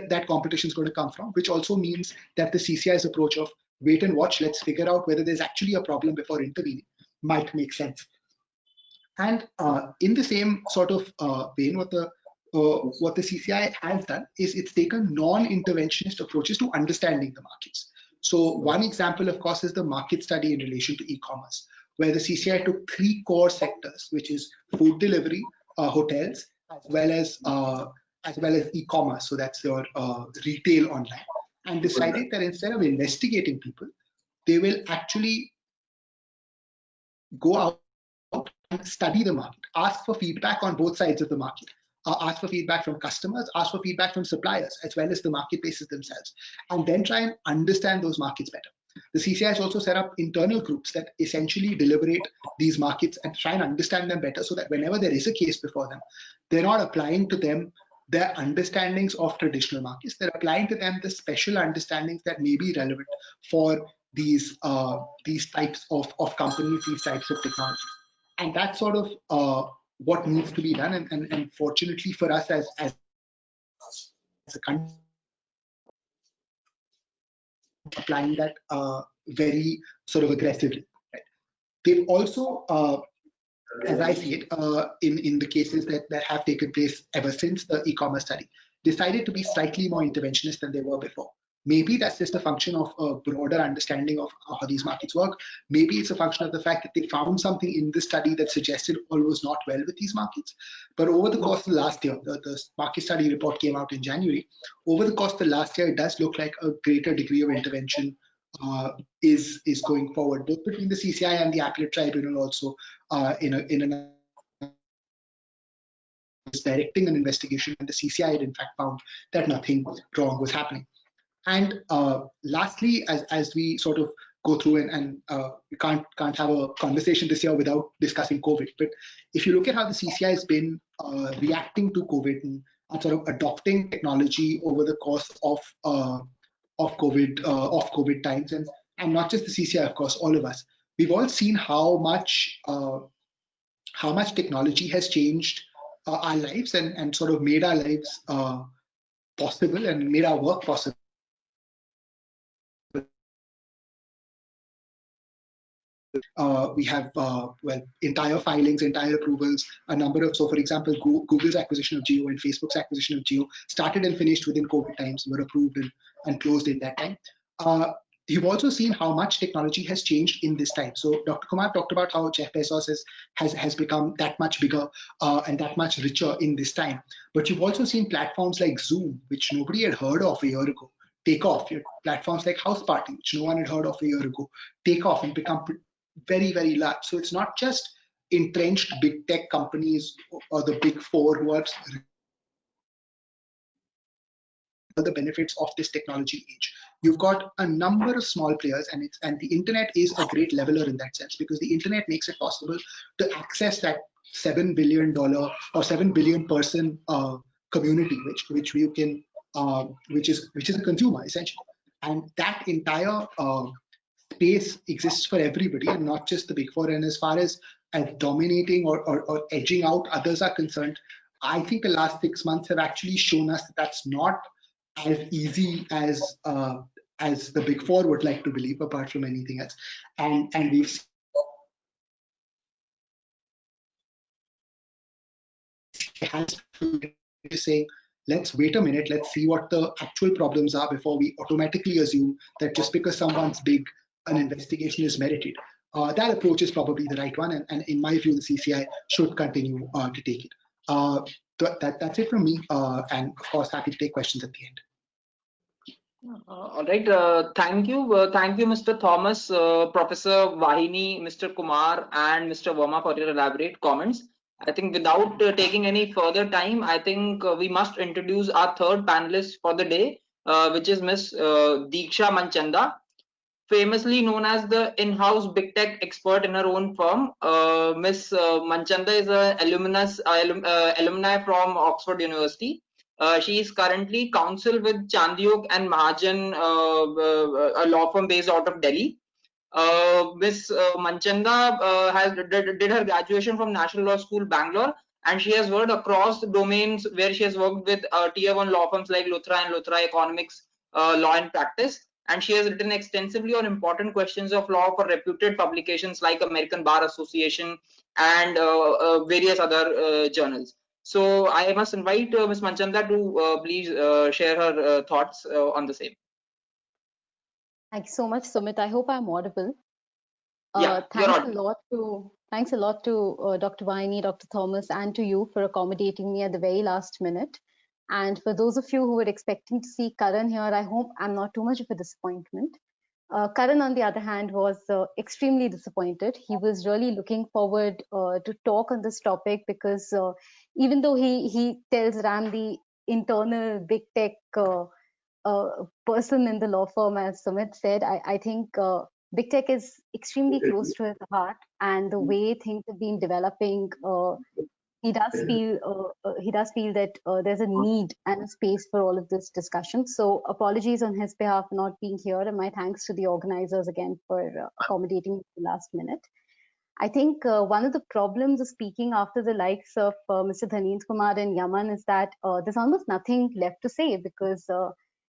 That competition is going to come from, which also means that the CCI's approach of wait and watch, let's figure out whether there's actually a problem before intervening, might make sense. And in the same sort of vein, what the CCI has done is it's taken non-interventionist approaches to understanding the markets. So one example, of course, is the market study in relation to e-commerce, where the CCI took 3 core sectors, which is food delivery, hotels, as well as e-commerce, so that's your retail online, and decided that instead of investigating people, they will actually go out and study the market, ask for feedback on both sides of the market, ask for feedback from customers, ask for feedback from suppliers, as well as the marketplaces themselves, and then try and understand those markets better. The CCI has also set up internal groups that essentially deliberate these markets and try and understand them better, so that whenever there is a case before them, they're not applying to them their understandings of traditional markets. They're applying to them the special understandings that may be relevant for these types of companies, these types of technologies. And that's sort of what needs to be done. And fortunately for us as a country, applying that very sort of aggressively. Right? They've also, as I see it, in the cases that have taken place ever since the e-commerce study, decided to be slightly more interventionist than they were before. Maybe that's just a function of a broader understanding of how these markets work. Maybe it's a function of the fact that they found something in the study that suggested all was not well with these markets. But over the course of the last year, the market study report came out in January. Over the course of the last year, it does look like a greater degree of intervention is going forward, both between the CCI and the Appellate Tribunal also in an directing an investigation, and the CCI had in fact found that nothing wrong was happening. And lastly, as we sort of go through and we can't have a conversation this year without discussing COVID. But if you look at how the CCI has been reacting to COVID and sort of adopting technology over the course of COVID times, and not just the CCI, of course, all of us, we've all seen how much technology has changed our lives and sort of made our lives possible and made our work possible. We have entire filings, entire approvals, a number of, so for example, Google's acquisition of Jio and Facebook's acquisition of Jio started and finished within COVID times, were approved and closed in that time. You've also seen how much technology has changed in this time. So Dr. Kumar talked about how Jeff Bezos has become that much bigger and that much richer in this time. But you've also seen platforms like Zoom, which nobody had heard of a year ago, take off. Platforms like House Party, which no one had heard of a year ago, take off and become very, very large. So it's not just entrenched big tech companies or the big four who are the benefits of this technology age. You've got a number of small players, and the internet is a great leveler in that sense, because the internet makes it possible to access that $7 billion or 7 billion person community, which you can which is a consumer essentially, and that entire space exists for everybody and not just the big four. And as far as dominating or edging out others are concerned, I think the last 6 months have actually shown us that that's not as easy as the big four would like to believe, apart from anything else. And we've saying, let's wait a minute, let's see what the actual problems are before we automatically assume that just because someone's big, an investigation is merited. That approach is probably the right one, and in my view, the CCI should continue to take it. That's it from me, and of course, happy to take questions at the end. All right, thank you, Mr. Thomas, Professor Vahini, Mr. Kumar, and Mr. Verma for your elaborate comments. I think without taking any further time, I think we must introduce our third panelist for the day, which is Ms. Diksha Manchanda, famously known as the in-house big tech expert in her own firm. Ms. Manchanda is an alumni from Oxford University. She is currently counsel with Chandiok and Mahajan, a law firm based out of Delhi. Ms. Manchanda did her graduation from National Law School, Bangalore, and she has worked across the domains where she has worked with tier 1 law firms like Luthra and Luthra Economics Law and Practice. And she has written extensively on important questions of law for reputed publications like American Bar Association and various other journals. So I must invite Ms. Manchanda to please share her thoughts on the same. Thank you so much, Sumit. I hope I'm audible. Yeah, thanks a lot to Dr. Vahini, Dr. Thomas, and to you for accommodating me at the very last minute. And for those of you who were expecting to see Karan here, I hope I'm not too much of a disappointment. Karan, on the other hand, was extremely disappointed. He was really looking forward to talk on this topic because even though he tells Ram the internal big tech person in the law firm, as Sumit said, I think big tech is extremely close to his heart, and the way things have been developing, he does feel that there's a need and a space for all of this discussion. So apologies on his behalf for not being here, and my thanks to the organizers again for accommodating the last minute. I think one of the problems of speaking after the likes of Mr. Dhanendra Kumar and Yaman is that there's almost nothing left to say, because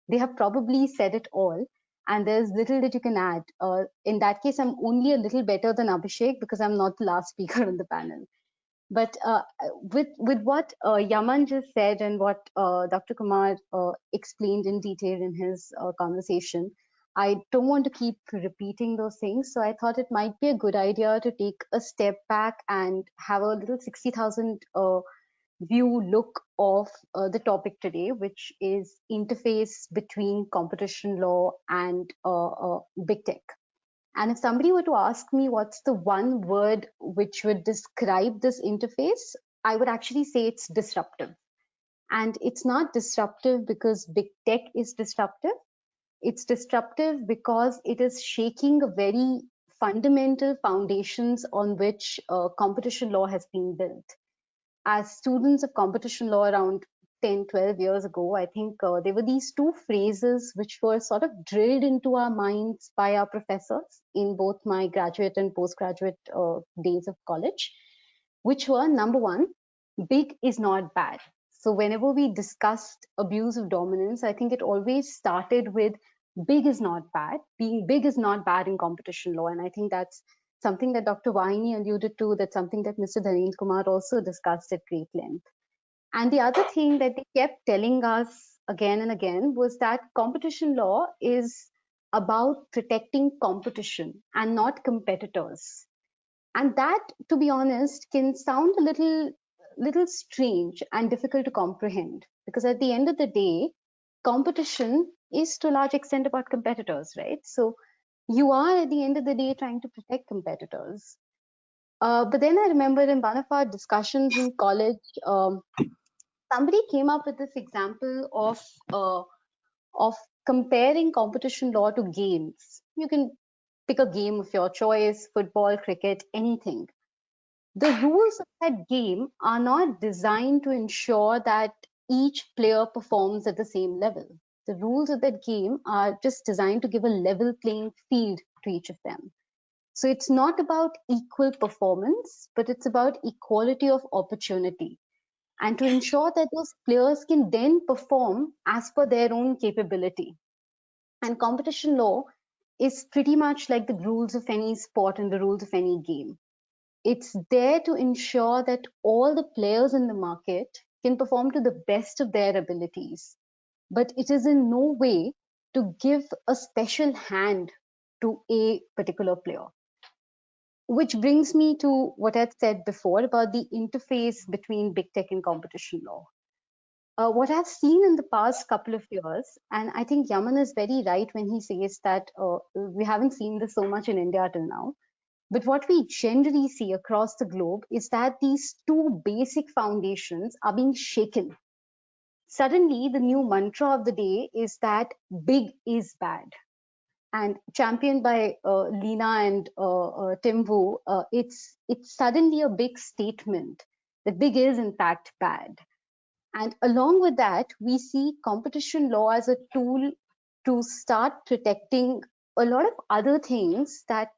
they have probably said it all, and there's little that you can add. In that case, I'm only a little better than Abhishek because I'm not the last speaker on the panel. But with what Yaman just said and what Dr. Kumar explained in detail in his conversation, I don't want to keep repeating those things. So I thought it might be a good idea to take a step back and have a little 60,000 view look of the topic today, which is interface between competition law and big tech. And if somebody were to ask me what's the one word which would describe this interface, I would actually say it's disruptive. And it's not disruptive because big tech is disruptive. It's disruptive because it is shaking a very fundamental foundations on which competition law has been built. As students of competition law around 10, 12 years ago, I think there were these two phrases which were sort of drilled into our minds by our professors in both my graduate and postgraduate days of college, which were, number one, big is not bad. So whenever we discussed abuse of dominance, I think it always started with big is not bad. Being big is not bad in competition law. And I think that's something that Dr. Vahini alluded to, that's something that Mr. Dharendra Kumar also discussed at great length. And the other thing that they kept telling us again and again was that competition law is about protecting competition and not competitors. And that, to be honest, can sound a little strange and difficult to comprehend, because at the end of the day, competition is to a large extent about competitors, right? So you are at the end of the day trying to protect competitors. But then I remember in one of our discussions in college, somebody came up with this example of comparing competition law to games. You can pick a game of your choice, football, cricket, anything. The rules of that game are not designed to ensure that each player performs at the same level. The rules of that game are just designed to give a level playing field to each of them. So it's not about equal performance, but it's about equality of opportunity, and to ensure that those players can then perform as per their own capability. And competition law is pretty much like the rules of any sport and the rules of any game. It's there to ensure that all the players in the market can perform to the best of their abilities. But it is in no way to give a special hand to a particular player. Which brings me to what I'd said before about the interface between big tech and competition law. What I've seen in the past couple of years, and I think Yaman is very right when he says that we haven't seen this so much in India till now, but what we generally see across the globe is that these two basic foundations are being shaken. Suddenly, the new mantra of the day is that big is bad. And championed by Lina and Tim Wu, it's suddenly a big statement that big is in fact bad. And along with that, we see competition law as a tool to start protecting a lot of other things that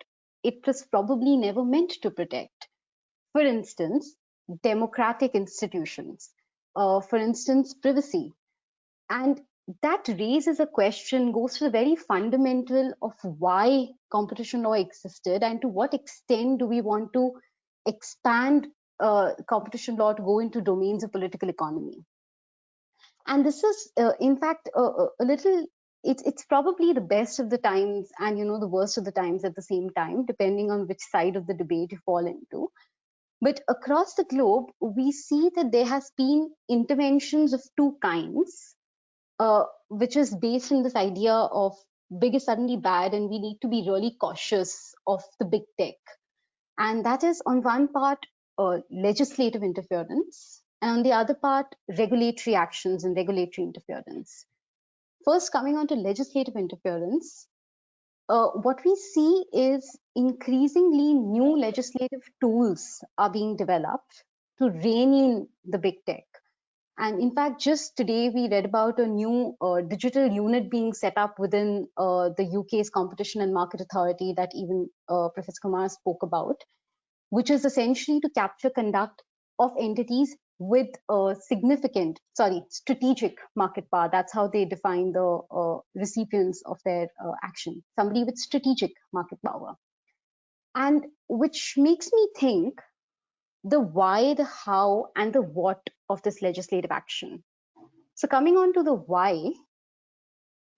it was probably never meant to protect. For instance, democratic institutions, for instance, privacy. And that raises a question, goes to the very fundamental of why competition law existed and to what extent do we want to expand competition law to go into domains of political economy. And this is, in fact, a little, it's probably the best of the times and, the worst of the times at the same time, depending on which side of the debate you fall into. But across the globe, we see that there has been interventions of two kinds, which is based on this idea of big is suddenly bad and we need to be really cautious of the big tech. And that is on one part, legislative interference, and on the other part, regulatory actions and regulatory interference. First, coming on to legislative interference, what we see is increasingly new legislative tools are being developed to rein in the big tech. And in fact, just today we read about a new digital unit being set up within the UK's Competition and Market Authority that even Professor Kumar spoke about, which is essentially to capture conduct of entities with strategic market power. That's how they define the recipients of their action, somebody with strategic market power. And which makes me think the why, the how, and the what of this legislative action. So coming on to the why,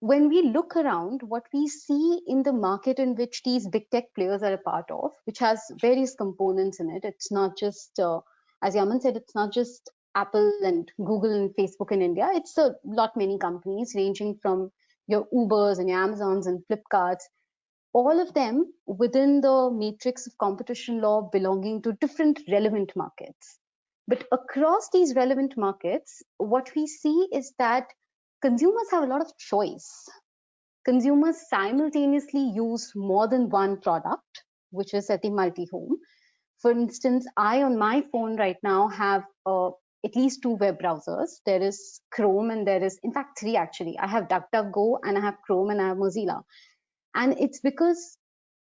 when we look around, what we see in the market in which these big tech players are a part of, which has various components in it, it's not just, as Yaman said, it's not just Apple and Google and Facebook in India, it's a lot many companies ranging from your Ubers and your Amazons and Flipkarts, all of them within the matrix of competition law belonging to different relevant markets. But across these relevant markets, what we see is that consumers have a lot of choice. Consumers simultaneously use more than one product, which is at the multi-home. For instance, I on my phone right now have at least 2 web browsers. There is Chrome and there is, in fact, 3 actually. I have DuckDuckGo and I have Chrome and I have Mozilla. And it's because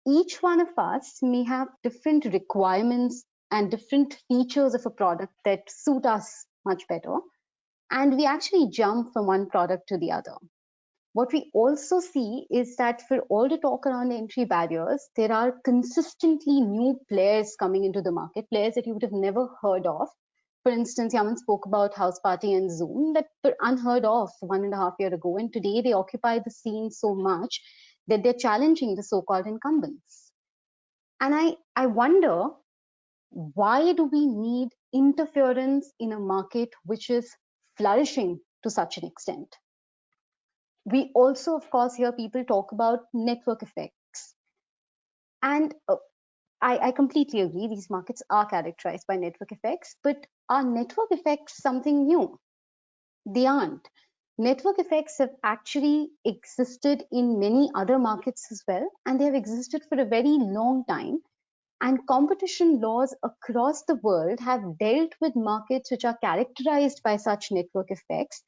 each one of us may have different requirements and different features of a product that suit us much better. And we actually jump from one product to the other. What we also see is that for all the talk around entry barriers, there are consistently new players coming into the market, players that you would have never heard of. For instance, Yaman spoke about House Party and Zoom that were unheard of 1.5 years ago. And today they occupy the scene so much that they're challenging the so-called incumbents. And I wonder, why do we need interference in a market which is flourishing to such an extent? We also, of course, hear people talk about network effects. And I completely agree, these markets are characterized by network effects, but are network effects something new? They aren't. Network effects have actually existed in many other markets as well, and they have existed for a very long time. And competition laws across the world have dealt with markets which are characterized by such network effects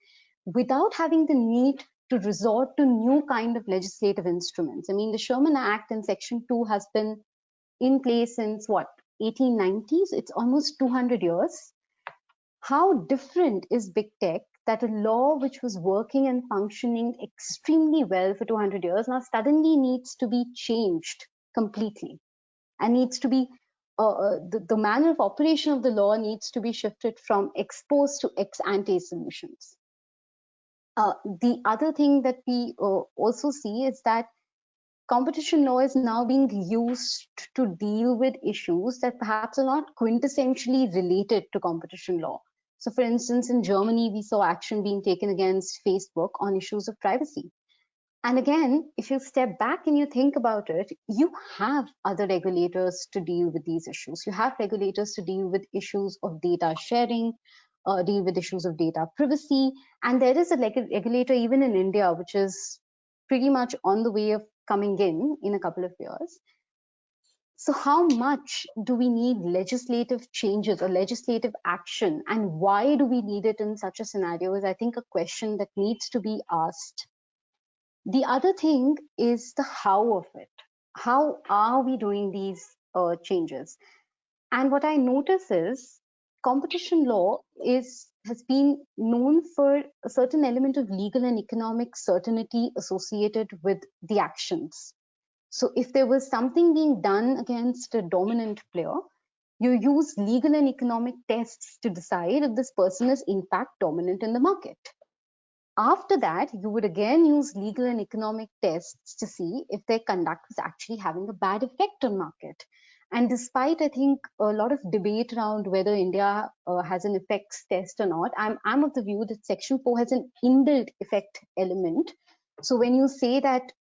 without having the need to resort to new kind of legislative instruments. I mean, the Sherman Act in Section 2 has been in place since what, 1890s? It's almost 200 years. How different is big tech that a law which was working and functioning extremely well for 200 years now suddenly needs to be changed completely and needs to be, the manner of operation of the law needs to be shifted from ex post to ex ante solutions. The other thing that we also see is that competition law is now being used to deal with issues that perhaps are not quintessentially related to competition law. So for instance, in Germany, we saw action being taken against Facebook on issues of privacy. And again, if you step back and you think about it, you have other regulators to deal with these issues. You have regulators to deal with issues of data sharing, deal with issues of data privacy. And there is a regulator even in India, which is pretty much on the way of coming in a couple of years. So how much do we need legislative changes or legislative action, and why do we need it in such a scenario is, I think, a question that needs to be asked. The other thing is the how of it. How are we doing these changes? And what I notice is competition law has been known for a certain element of legal and economic certainty associated with the actions. So if there was something being done against a dominant player, you use legal and economic tests to decide if this person is in fact dominant in the market. After that, you would again use legal and economic tests to see if their conduct was actually having a bad effect on market. And despite, I think, a lot of debate around whether India has an effects test or not, I'm of the view that Section 4 has an inbuilt effect element. So when you say that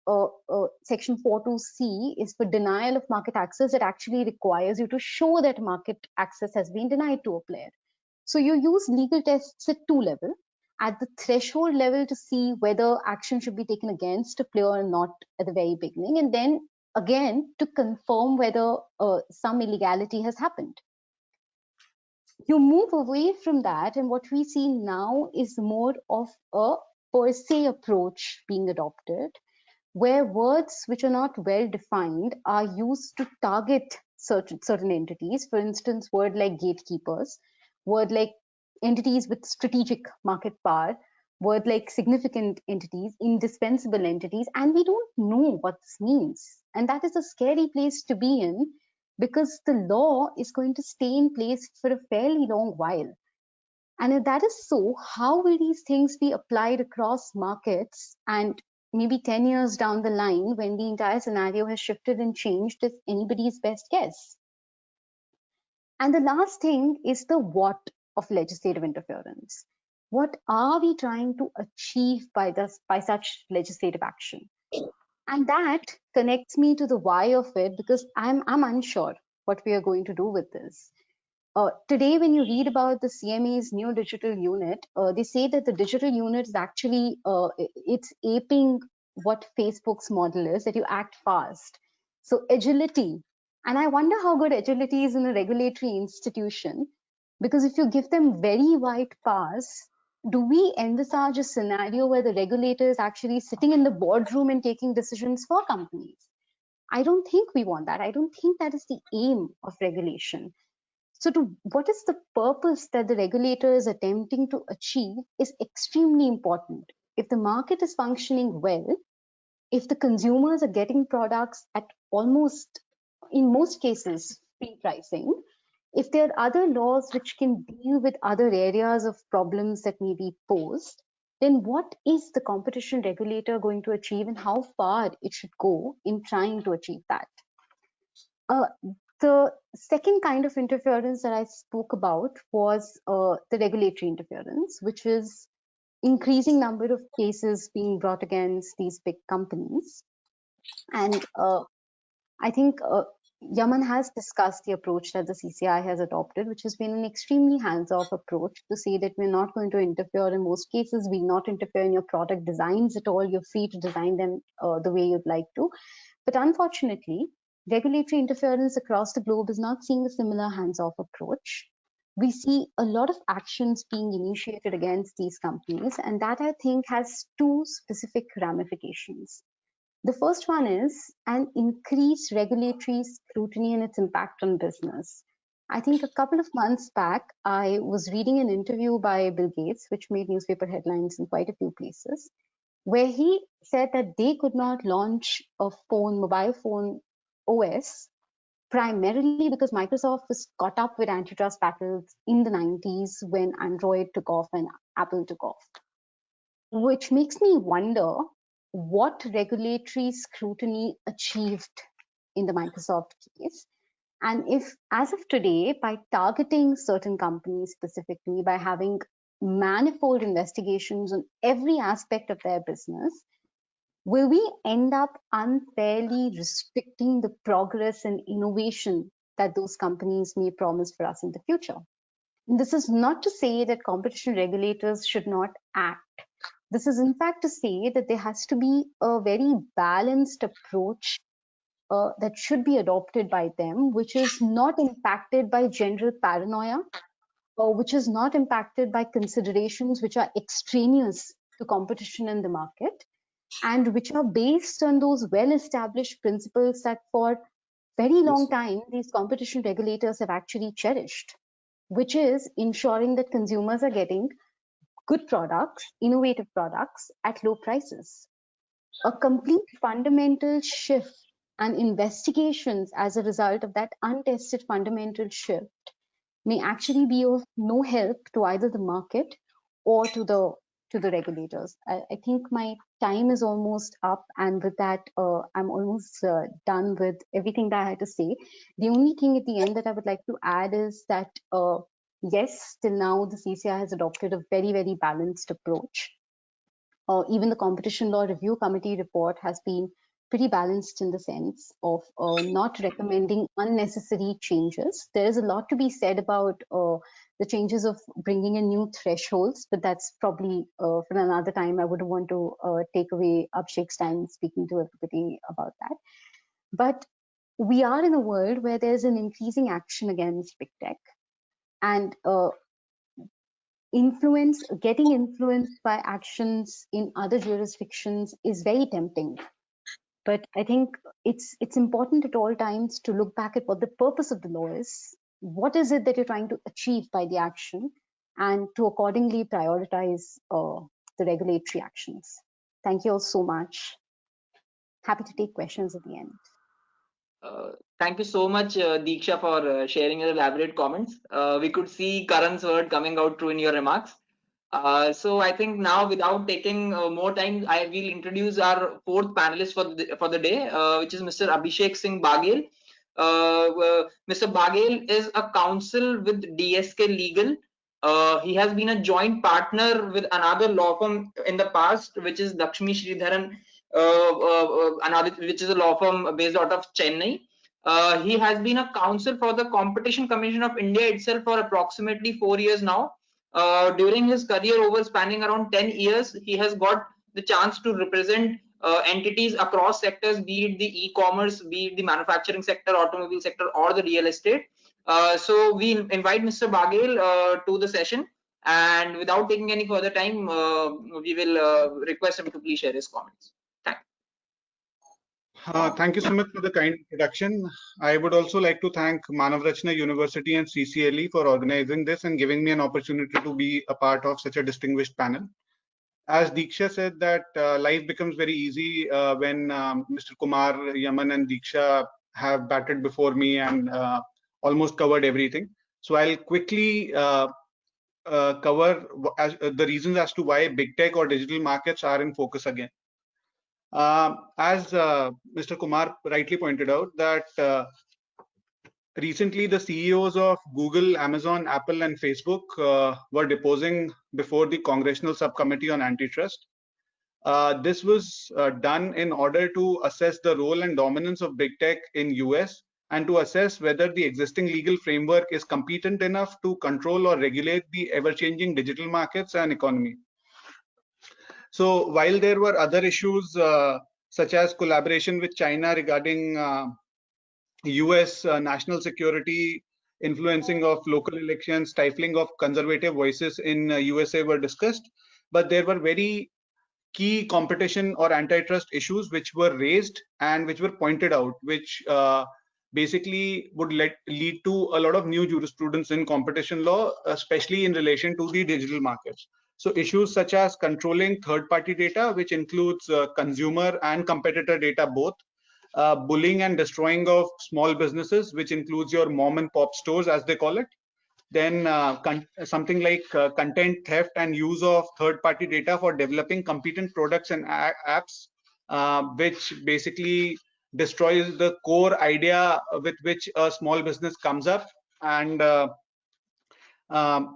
Section 4.2c is for denial of market access, it actually requires you to show that market access has been denied to a player. So you use legal tests at 2 levels. At the threshold level to see whether action should be taken against a player or not at the very beginning, and then again to confirm whether some illegality has happened. You move away from that, and what we see now is more of a per se approach being adopted, where words which are not well defined are used to target certain entities. For instance, word like gatekeepers, word like entities with strategic market power, word like significant entities, indispensable entities, and we don't know what this means. And that is a scary place to be in, because the law is going to stay in place for a fairly long while. And if that is so, how will these things be applied across markets and maybe 10 years down the line when the entire scenario has shifted and changed is anybody's best guess. And the last thing is the what of legislative interference. What are we trying to achieve by such legislative action? And that connects me to the why of it, because I'm unsure what we are going to do with this. Today, when you read about the CMA's new digital unit, they say that the digital unit is actually, it's aping what Facebook's model is, that you act fast. So agility. And I wonder how good agility is in a regulatory institution, because if you give them very wide paths, do we envisage a scenario where the regulator is actually sitting in the boardroom and taking decisions for companies? I don't think we want that. I don't think that is the aim of regulation. So what is the purpose that the regulator is attempting to achieve is extremely important. If the market is functioning well, if the consumers are getting products at almost, in most cases, free pricing, if there are other laws which can deal with other areas of problems that may be posed, then what is the competition regulator going to achieve and how far it should go in trying to achieve that? The second kind of interference that I spoke about was the regulatory interference, which is increasing number of cases being brought against these big companies. And I think Yaman has discussed the approach that the CCI has adopted, which has been an extremely hands-off approach to say that we're not going to interfere in most cases. We not interfere in your product designs at all. You're free to design them the way you'd like to. But unfortunately, regulatory interference across the globe is not seeing a similar hands-off approach. We see a lot of actions being initiated against these companies, and that I think has two specific ramifications. The first one is an increased regulatory scrutiny and its impact on business. I think a couple of months back, I was reading an interview by Bill Gates, which made newspaper headlines in quite a few places, where he said that they could not launch a mobile phone OS, primarily because Microsoft was caught up with antitrust battles in the 90s when Android took off and Apple took off. Which makes me wonder what regulatory scrutiny achieved in the Microsoft case. And if, as of today, by targeting certain companies specifically, by having manifold investigations on every aspect of their business, will we end up unfairly restricting the progress and innovation that those companies may promise for us in the future? And this is not to say that competition regulators should not act. This is in fact to say that there has to be a very balanced approach that should be adopted by them, which is not impacted by general paranoia, or which is not impacted by considerations which are extraneous to competition in the market, and which are based on those well-established principles that for very long time these competition regulators have actually cherished, which is ensuring that consumers are getting good products, innovative products at low prices. A complete fundamental shift and investigations as a result of that untested fundamental shift may actually be of no help to either the market or to the regulators. I think my time is almost up, and with that, I'm almost done with everything that I had to say. The only thing at the end that I would like to add is that yes, till now the CCI has adopted a very, very balanced approach. Even the Competition Law Review Committee report has been pretty balanced in the sense of not recommending unnecessary changes. There is a lot to be said about the changes of bringing in new thresholds, but that's probably for another time. I wouldn't want to take away Abhishek's time speaking to everybody about that. But we are in a world where there's an increasing action against big tech, and getting influenced by actions in other jurisdictions is very tempting. But I think it's important at all times to look back at what the purpose of the law is. What is it that you're trying to achieve by the action, and to accordingly prioritize the regulatory actions. Thank you all so much. Happy to take questions at the end. Thank Thank you so much, Deeksha, for sharing your elaborate comments. We could see Karan's word coming out true in your remarks. So I think now, without taking more time, I will introduce our fourth panelist for the day, which is Mr. Abhishek Singh Baghel. Mr. Baghel is a counsel with DSK Legal. He has been a joint partner with another law firm in the past, which is Lakshmi Sridharan, which is a law firm based out of Chennai. He has been a counsel for the Competition Commission of India itself for approximately 4 years now. During his career over spanning around 10 years, he has got the chance to represent entities across sectors, be it the e-commerce, be it the manufacturing sector, automobile sector, or the real estate. So we invite Mr. Baghel to the session, and without taking any further time, we will request him to please share his comments. Thank you so much for the kind introduction. I would also like to thank Manav Rachna University and CCLE for organizing this and giving me an opportunity to be a part of such a distinguished panel. As Deeksha said, that life becomes very easy when Mr. Kumar, Yaman and Deeksha have batted before me and almost covered everything. So I'll quickly cover the reasons as to why big tech or digital markets are in focus again. As Mr. Kumar rightly pointed out, that recently the CEOs of Google, Amazon, Apple, and Facebook were deposing before the Congressional Subcommittee on Antitrust. This was done in order to assess the role and dominance of big tech in US and to assess whether the existing legal framework is competent enough to control or regulate the ever-changing digital markets and economy. So while there were other issues such as collaboration with China regarding US national security, influencing of local elections, stifling of conservative voices in USA were discussed, but there were very key competition or antitrust issues which were raised and which were pointed out, which basically would lead to a lot of new jurisprudence in competition law, especially in relation to the digital markets. So issues such as controlling third-party data, which includes consumer and competitor data both, bullying and destroying of small businesses, which includes your mom and pop stores, as they call it. Then something like content theft and use of third-party data for developing competent products and apps, which basically destroys the core idea with which a small business comes up. And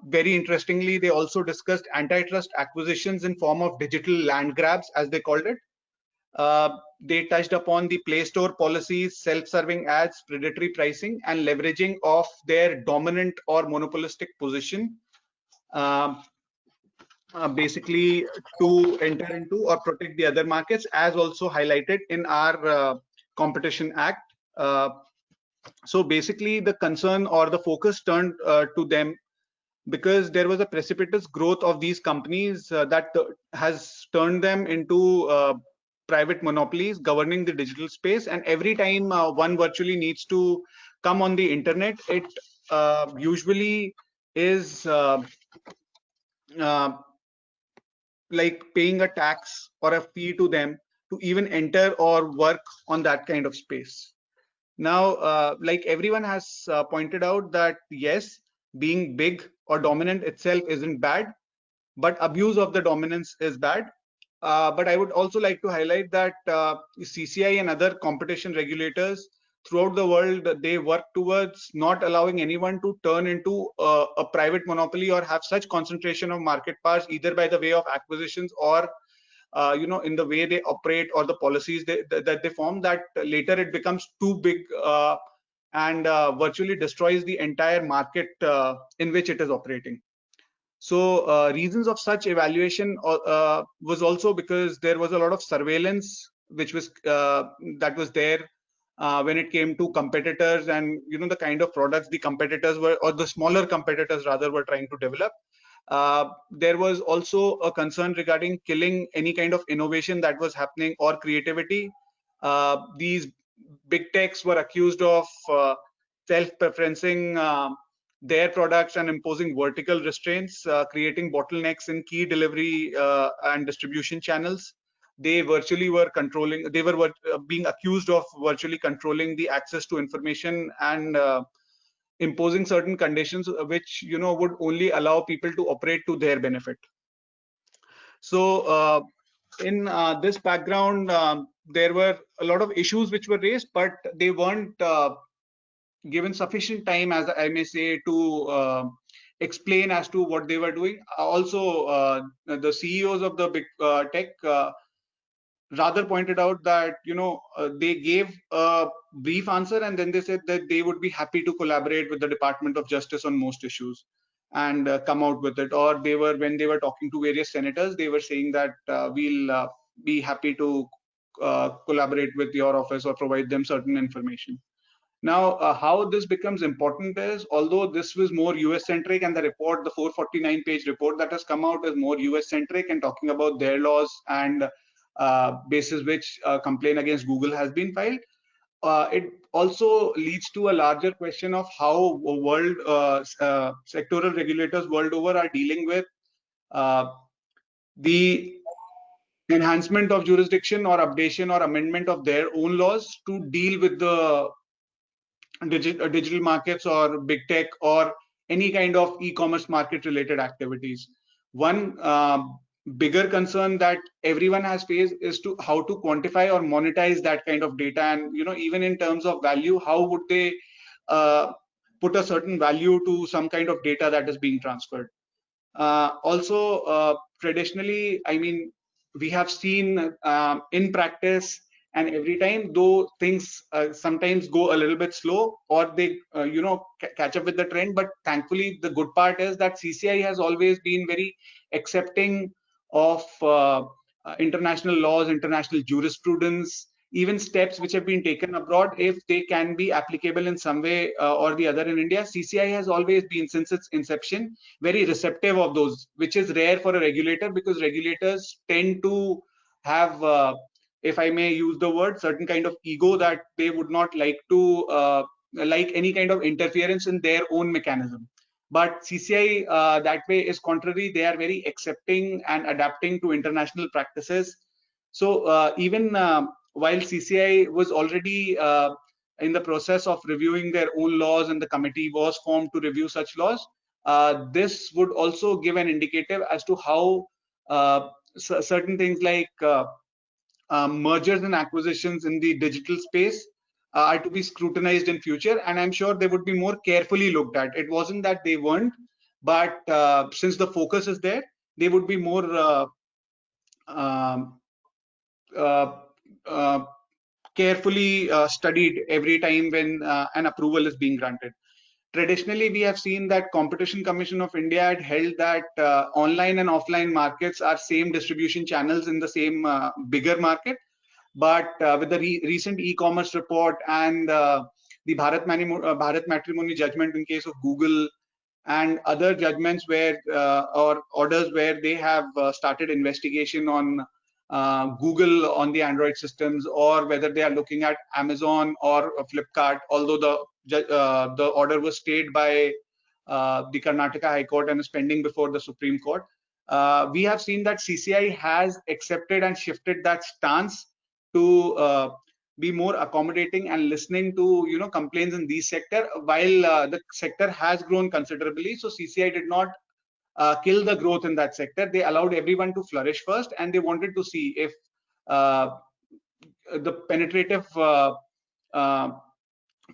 very interestingly, they also discussed antitrust acquisitions in form of digital land grabs, as they called it. They touched upon the Play Store policies, self-serving ads, predatory pricing, and leveraging of their dominant or monopolistic position, basically to enter into or protect the other markets, as also highlighted in our Competition Act. So basically, the concern or the focus turned to them because there was a precipitous growth of these companies that has turned them into private monopolies governing the digital space. And every time one virtually needs to come on the internet, it usually is like paying a tax or a fee to them to even enter or work on that kind of space. Now, like everyone has pointed out that yes, being big or dominant itself isn't bad, but abuse of the dominance is bad. But I would also like to highlight that CCI and other competition regulators throughout the world, they work towards not allowing anyone to turn into a private monopoly or have such concentration of market powers, either by the way of acquisitions or in the way they operate or the policies that they form, that later it becomes too big and virtually destroys the entire market in which it is operating. So reasons of such evaluation was also because there was a lot of surveillance which was that was there when it came to competitors and the kind of products the competitors were, or the smaller competitors rather, were trying to develop. There was also a concern regarding killing any kind of innovation that was happening or creativity. These big techs were accused of self-preferencing their products and imposing vertical restraints, creating bottlenecks in key delivery and distribution channels. they virtually were controlling, they were being accused of virtually controlling the access to information and imposing certain conditions which, you know, would only allow people to operate to their benefit. So in this background, there were a lot of issues which were raised, but they weren't given sufficient time, as I may say, to explain as to what they were doing. Also, the CEOs of the big tech rather pointed out that, you know, they gave a brief answer and then they said that they would be happy to collaborate with the Department of Justice on most issues and come out with it. Or they were, when they were talking to various senators, they were saying that we'll be happy to collaborate with your office or provide them certain information. Now, how this becomes important is, although this was more US centric, and the report, the 449-page report that has come out, is more US centric and talking about their laws and basis which complaint against Google has been filed. It also leads to a larger question of how world sectoral regulators world over are dealing with the enhancement of jurisdiction or updation or amendment of their own laws to deal with the digital markets or big tech or any kind of e-commerce market related activities. One bigger concern that everyone has faced is to how to quantify or monetize that kind of data, and, you know, even in terms of value, how would they put a certain value to some kind of data that is being transferred. Also, traditionally, I mean, we have seen in practice, and every time, though things sometimes go a little bit slow or they, you know, catch up with the trend. But thankfully, the good part is that CCI has always been very accepting of international laws, international jurisprudence, even steps which have been taken abroad, if they can be applicable in some way or the other in India. CCI has always been, since its inception, very receptive of those, which is rare for a regulator, because regulators tend to have, if I may use the word, certain kind of ego that they would not like to like any kind of interference in their own mechanism. But CCI that way is contrary. They are very accepting and adapting to international practices. So even while CCI was already in the process of reviewing their own laws and the committee was formed to review such laws, this would also give an indicative as to how certain things like mergers and acquisitions in the digital space are to be scrutinized in future, and I'm sure they would be more carefully looked at. It wasn't that they weren't, but since the focus is there, they would be more carefully studied every time when an approval is being granted. Traditionally, we have seen that Competition Commission of India had held that online and offline markets are same distribution channels in the same bigger market. But with the recent e-commerce report and the Bharat Matrimony judgment in case of Google and other judgments where or orders where they have started investigation on Google on the Android systems, or whether they are looking at Amazon or Flipkart, although the order was stayed by the Karnataka High Court and is pending before the Supreme Court. We have seen that CCI has accepted and shifted that stance to be more accommodating and listening to, you know, complaints in these sector, while the sector has grown considerably. So CCI did not kill the growth in that sector. They allowed everyone to flourish first, and they wanted to see if the penetrative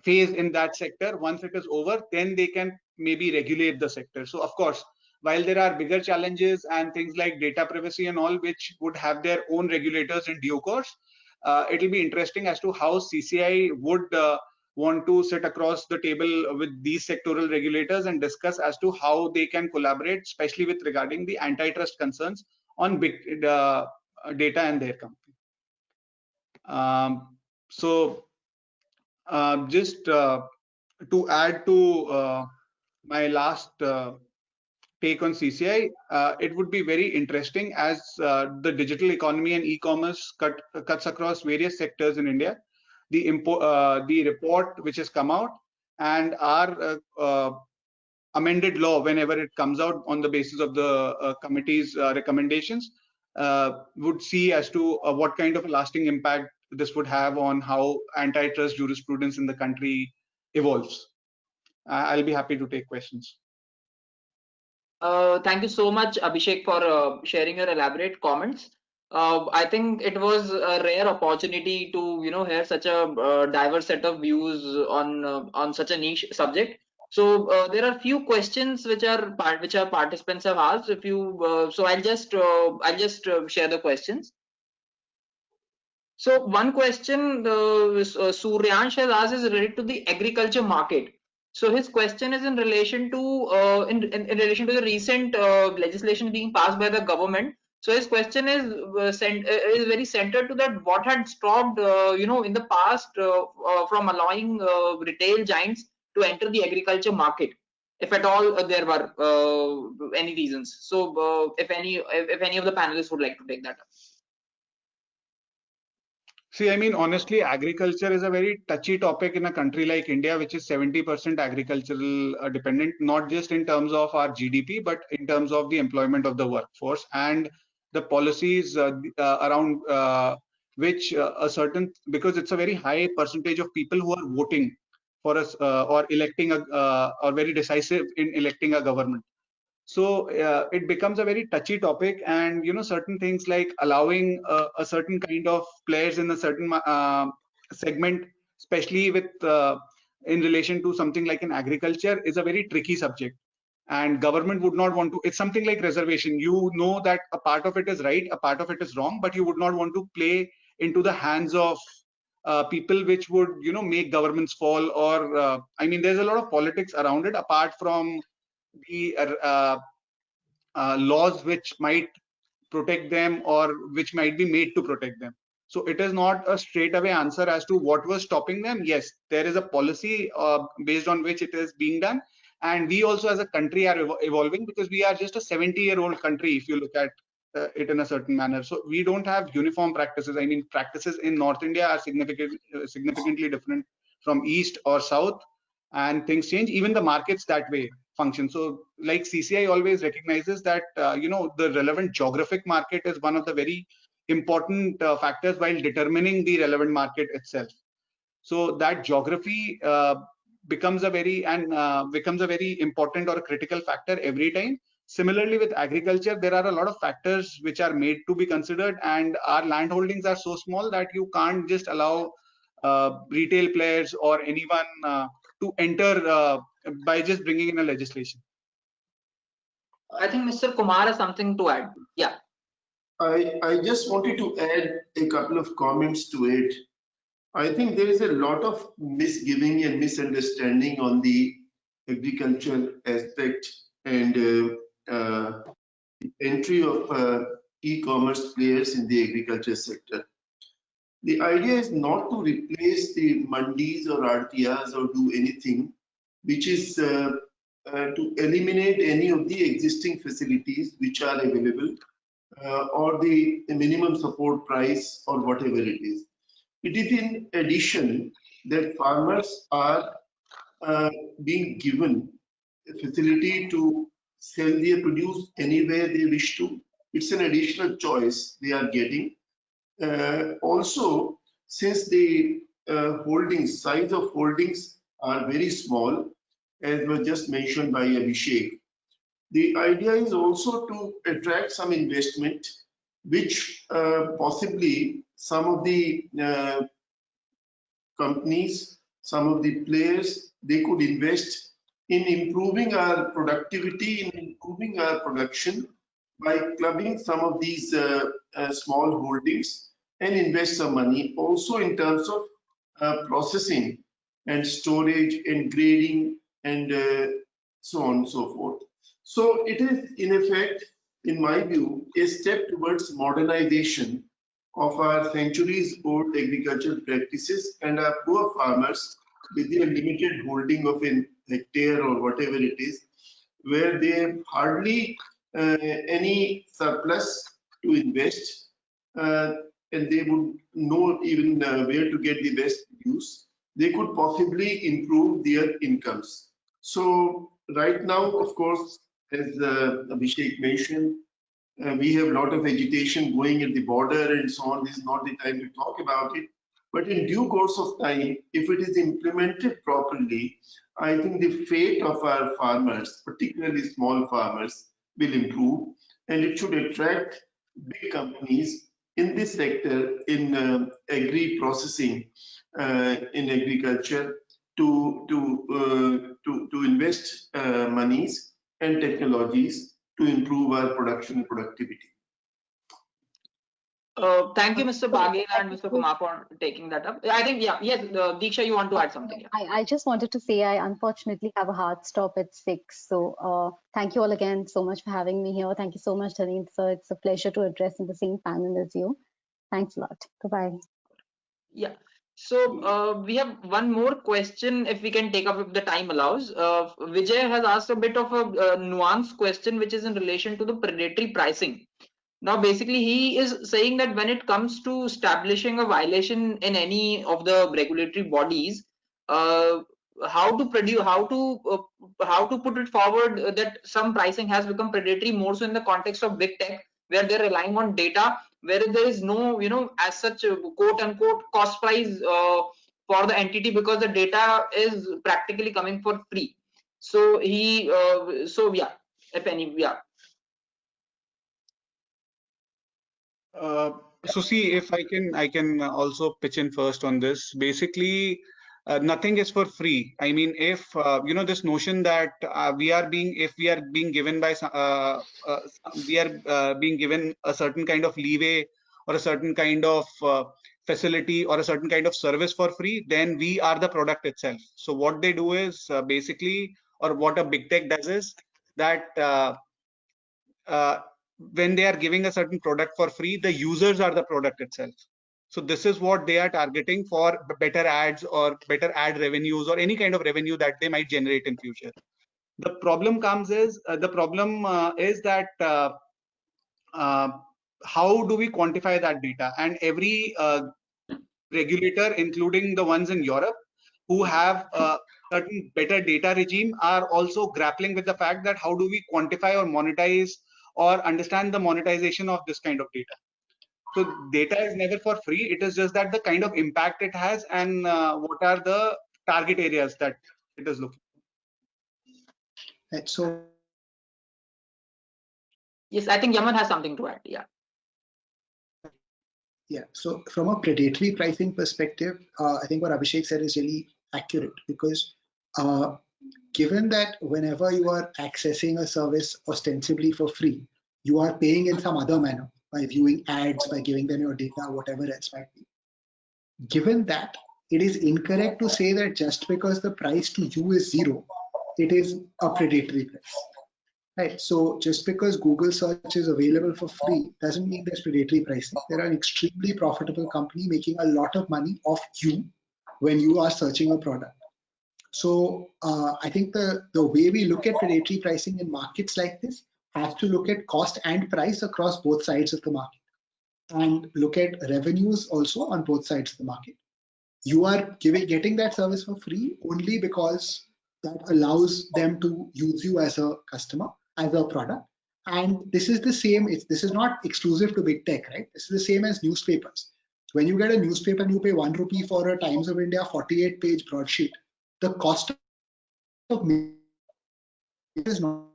phase in that sector, once it is over, then they can maybe regulate the sector. So of course, while there are bigger challenges and things like data privacy and all, which would have their own regulators in due course, it will be interesting as to how CCI would want to sit across the table with these sectoral regulators and discuss as to how they can collaborate, especially with regarding the antitrust concerns on big data and their company. Just to add to my last take on CCI, it would be very interesting as the digital economy and e-commerce cuts across various sectors in India. The report which has come out and our amended law, whenever it comes out on the basis of the committee's recommendations, would see as to what kind of a lasting impact this would have on how antitrust jurisprudence in the country evolves. I'll be happy to take questions. Thank you so much, Abhishek, for sharing your elaborate comments. I think it was a rare opportunity to hear such a diverse set of views on such a niche subject. So there are few questions which our participants have asked. If you so I'll just share the questions. So one question Suryansh has asked is related to the agriculture market. So his question is in relation to in relation to the recent legislation being passed by the government. So his question is is very centered to that. What had stopped in the past from allowing retail giants to enter the agriculture market, if at all there were any reasons. So if any of the panelists would like to take that up. See, I mean, honestly, agriculture is a very touchy topic in a country like India, which is 70% agricultural dependent, not just in terms of our GDP, but in terms of the employment of the workforce and the policies around which a certain, because it's a very high percentage of people who are voting for us or electing or very decisive in electing a government. So it becomes a very touchy topic, and certain things like allowing a certain kind of players in a certain segment, especially with in relation to something like an agriculture, is a very tricky subject. And government would not want to. It's something like reservation. You know that a part of it is right, a part of it is wrong, but you would not want to play into the hands of people which would make governments fall. Or I mean, there's a lot of politics around it apart from the laws which might protect them or which might be made to protect them. So it is not a straightaway answer as to what was stopping them. Yes, there is a policy based on which it is being done. And we also as a country are evolving, because we are just a 70-year-old country if you look at it in a certain manner. So we don't have uniform practices. I mean, practices in North India are significantly different from East or South, and things change. Even the markets that way function. So like CCI always recognizes that the relevant geographic market is one of the very important factors while determining the relevant market itself. So that geography becomes a very important or a critical factor every time. Similarly with agriculture, there are a lot of factors which are made to be considered, and our land holdings are so small that you can't just allow retail players or anyone to enter by just bringing in a legislation. I think Mr. Kumar has something to add. Yeah. I just wanted to add a couple of comments to it. I think there is a lot of misgiving and misunderstanding on the agriculture aspect and entry of e-commerce players in the agriculture sector. The idea is not to replace the mandis or RTRs or do anything which is to eliminate any of the existing facilities which are available or the minimum support price or whatever it is. It is in addition that farmers are being given a facility to sell their produce anywhere they wish to. It's an additional choice they are getting. Also, since the size of holdings are very small, as was just mentioned by Abhishek, the idea is also to attract some investment, which possibly some of the companies, some of the players, they could invest in improving our productivity, in improving our production by clubbing some of these small holdings and invest some money also in terms of processing and storage and grading and so on and so forth. So it is in effect, in my view, a step towards modernization of our centuries old agricultural practices, and our poor farmers with their limited holding of a hectare or whatever it is, where they have hardly any surplus to invest, and they would know even where to get the best use, they could possibly improve their incomes. So right now, of course, as Abhishek mentioned, We have a lot of agitation going at the border and so on. This is not the time to talk about it. But in due course of time, if it is implemented properly, I think the fate of our farmers, particularly small farmers, will improve, and it should attract big companies in this sector, in agri processing, in agriculture, to invest monies and technologies to improve our production and productivity. Thank you, Mr. Baghel and Mr. Kumar, for taking that up. I think, yeah, yes, Diksha, you want to add something? Yeah. I just wanted to say I unfortunately have a hard stop at 6. So thank you all again so much for having me here. Thank you so much, Dhaneet sir. It's a pleasure to address in the same panel as you. Thanks a lot. Bye-bye. Yeah. So we have one more question, if we can take up if the time allows. Vijay has asked a bit of a nuanced question, which is in relation to the predatory pricing. Now, basically, he is saying that when it comes to establishing a violation in any of the regulatory bodies, how to put it forward that some pricing has become predatory, more so in the context of big tech, where they're relying on data, where there is no, as such, quote unquote, cost price for the entity, because the data is practically coming for free. So yeah, if any, yeah. So see, if I can also pitch in first on this. Basically, nothing is for free. I mean, if this notion that we are being given a certain kind of leeway or a certain kind of facility or a certain kind of service for free, then we are the product itself. So what they do is basically, or what a big tech does is that when they are giving a certain product for free, the users are the product itself. So this is what they are targeting for better ads or better ad revenues or any kind of revenue that they might generate in future. The problem is that how do we quantify that data? And every regulator, including the ones in Europe, who have a certain better data regime, are also grappling with the fact that how do we quantify or monetize or understand the monetization of this kind of data. So data is never for free. It is just that the kind of impact it has and what are the target areas that it is looking. Right, so yes, I think Yaman has something to add. Yeah. Yeah, so from a predatory pricing perspective, I think what Abhishek said is really accurate, because given that whenever you are accessing a service ostensibly for free, you are paying in some other manner by viewing ads, by giving them your data, whatever else might be. Given that, it is incorrect to say that just because the price to you is 0, it is a predatory price. Right. So just because Google search is available for free doesn't mean there's predatory pricing. There are an extremely profitable company making a lot of money off you when you are searching a product. So I think the way we look at predatory pricing in markets like this has to look at cost and price across both sides of the market, and look at revenues also on both sides of the market. You are getting that service for free only because that allows them to use you as a customer, as a product. And this is the same, this is not exclusive to big tech, right? This is the same as newspapers. When you get a newspaper and you pay 1 rupee for a Times of India 48-page broadsheet, the cost of is not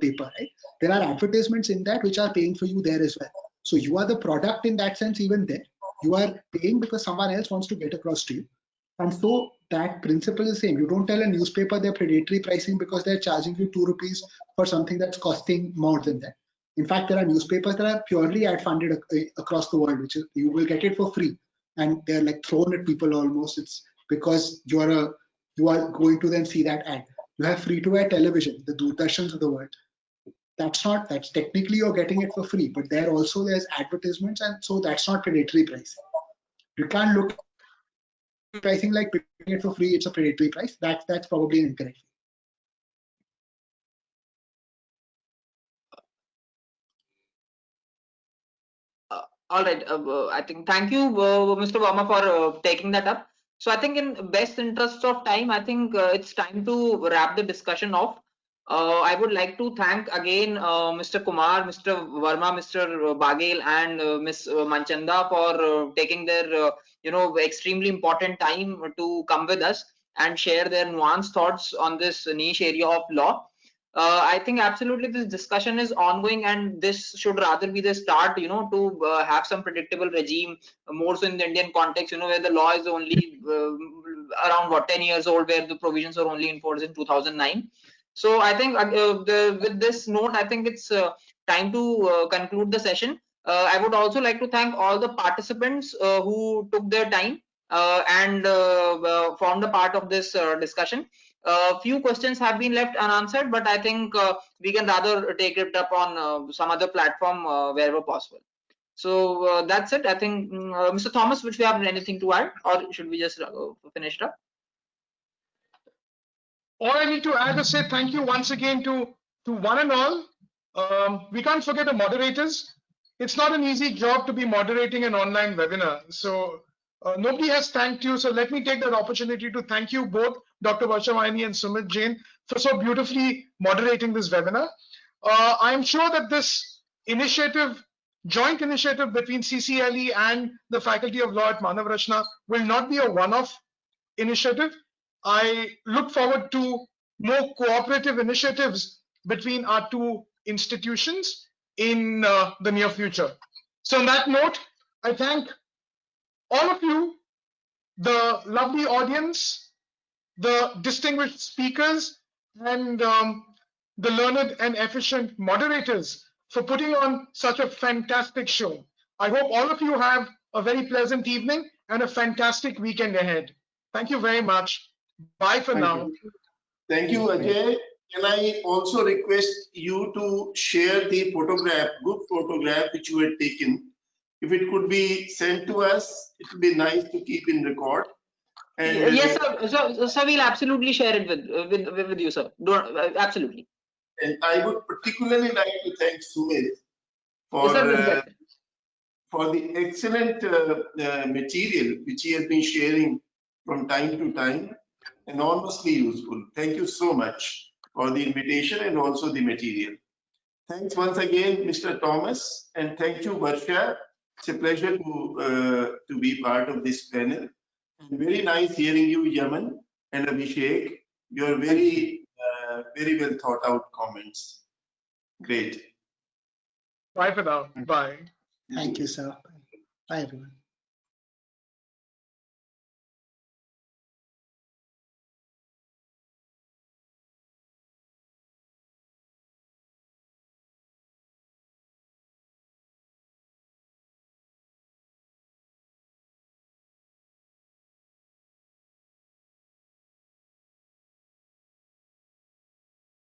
paper, right? There are advertisements in that which are paying for you there as well. So you are the product in that sense even there. You are paying because someone else wants to get across to you. And so that principle is the same. You don't tell a newspaper they're predatory pricing because they're charging you 2 rupees for something that's costing more than that. In fact, there are newspapers that are purely ad funded across the world, which is you will get it for free, and they're like thrown at people almost. It's because you are going to then see that ad. You have free-to-air television, the Doordarshans of the world. That's technically you're getting it for free, but there's advertisements, and so that's not predatory pricing. You can't look at pricing like paying it for free, it's a predatory price. That's probably incorrect. All right. I think thank you, Mr. Verma, for taking that up. So I think in best interest of time, I think it's time to wrap the discussion off. I would like to thank again Mr. Kumar, Mr. Verma, Mr. Bagel, and Ms. Manchanda for taking their extremely important time to come with us and share their nuanced thoughts on this niche area of law. I think absolutely this discussion is ongoing, and this should rather be the start, to have some predictable regime, more so in the Indian context, where the law is only around 10 years old, where the provisions are only enforced in 2009. So I think with this note, I think it's time to conclude the session. I would also like to thank all the participants who took their time and formed a part of this discussion. Few questions have been left unanswered, but I think we can rather take it up on some other platform wherever possible. So that's it. I think, Mr. Thomas, would you have anything to add, or should we just finish it up? All I need to add is say thank you once again to one and all. We can't forget the moderators. It's not an easy job to be moderating an online webinar. So nobody has thanked you. So let me take that opportunity to thank you both, Dr. Varsha Vahini and Sumit Jain, for so beautifully moderating this webinar. I'm sure that this initiative, joint initiative between CCLE and the Faculty of Law at Manav Rachna will not be a one-off initiative. I look forward to more cooperative initiatives between our two institutions in the near future. So on that note, I thank all of you, the lovely audience, the distinguished speakers, and the learned and efficient moderators for putting on such a fantastic show. I hope all of you have a very pleasant evening and a fantastic weekend ahead. Thank you very much. Bye for now. Thank you, Ajay. Can I also request you to share the photograph, good photograph which you had taken? If it could be sent to us, it would be nice to keep in record. And yes, sir. So we'll absolutely share it with you, sir. Absolutely. And I would particularly like to thank Sumit for the excellent material which he has been sharing from time to time. Enormously useful. Thank you so much for the invitation and also the material. Thanks once again, Mr. Thomas, and thank you, Varsha. It's a pleasure to be part of this panel. And very nice hearing you, Yaman and Abhishek. Your very well thought out comments. Great. Bye for now. Bye. Thank you, sir. Bye, everyone.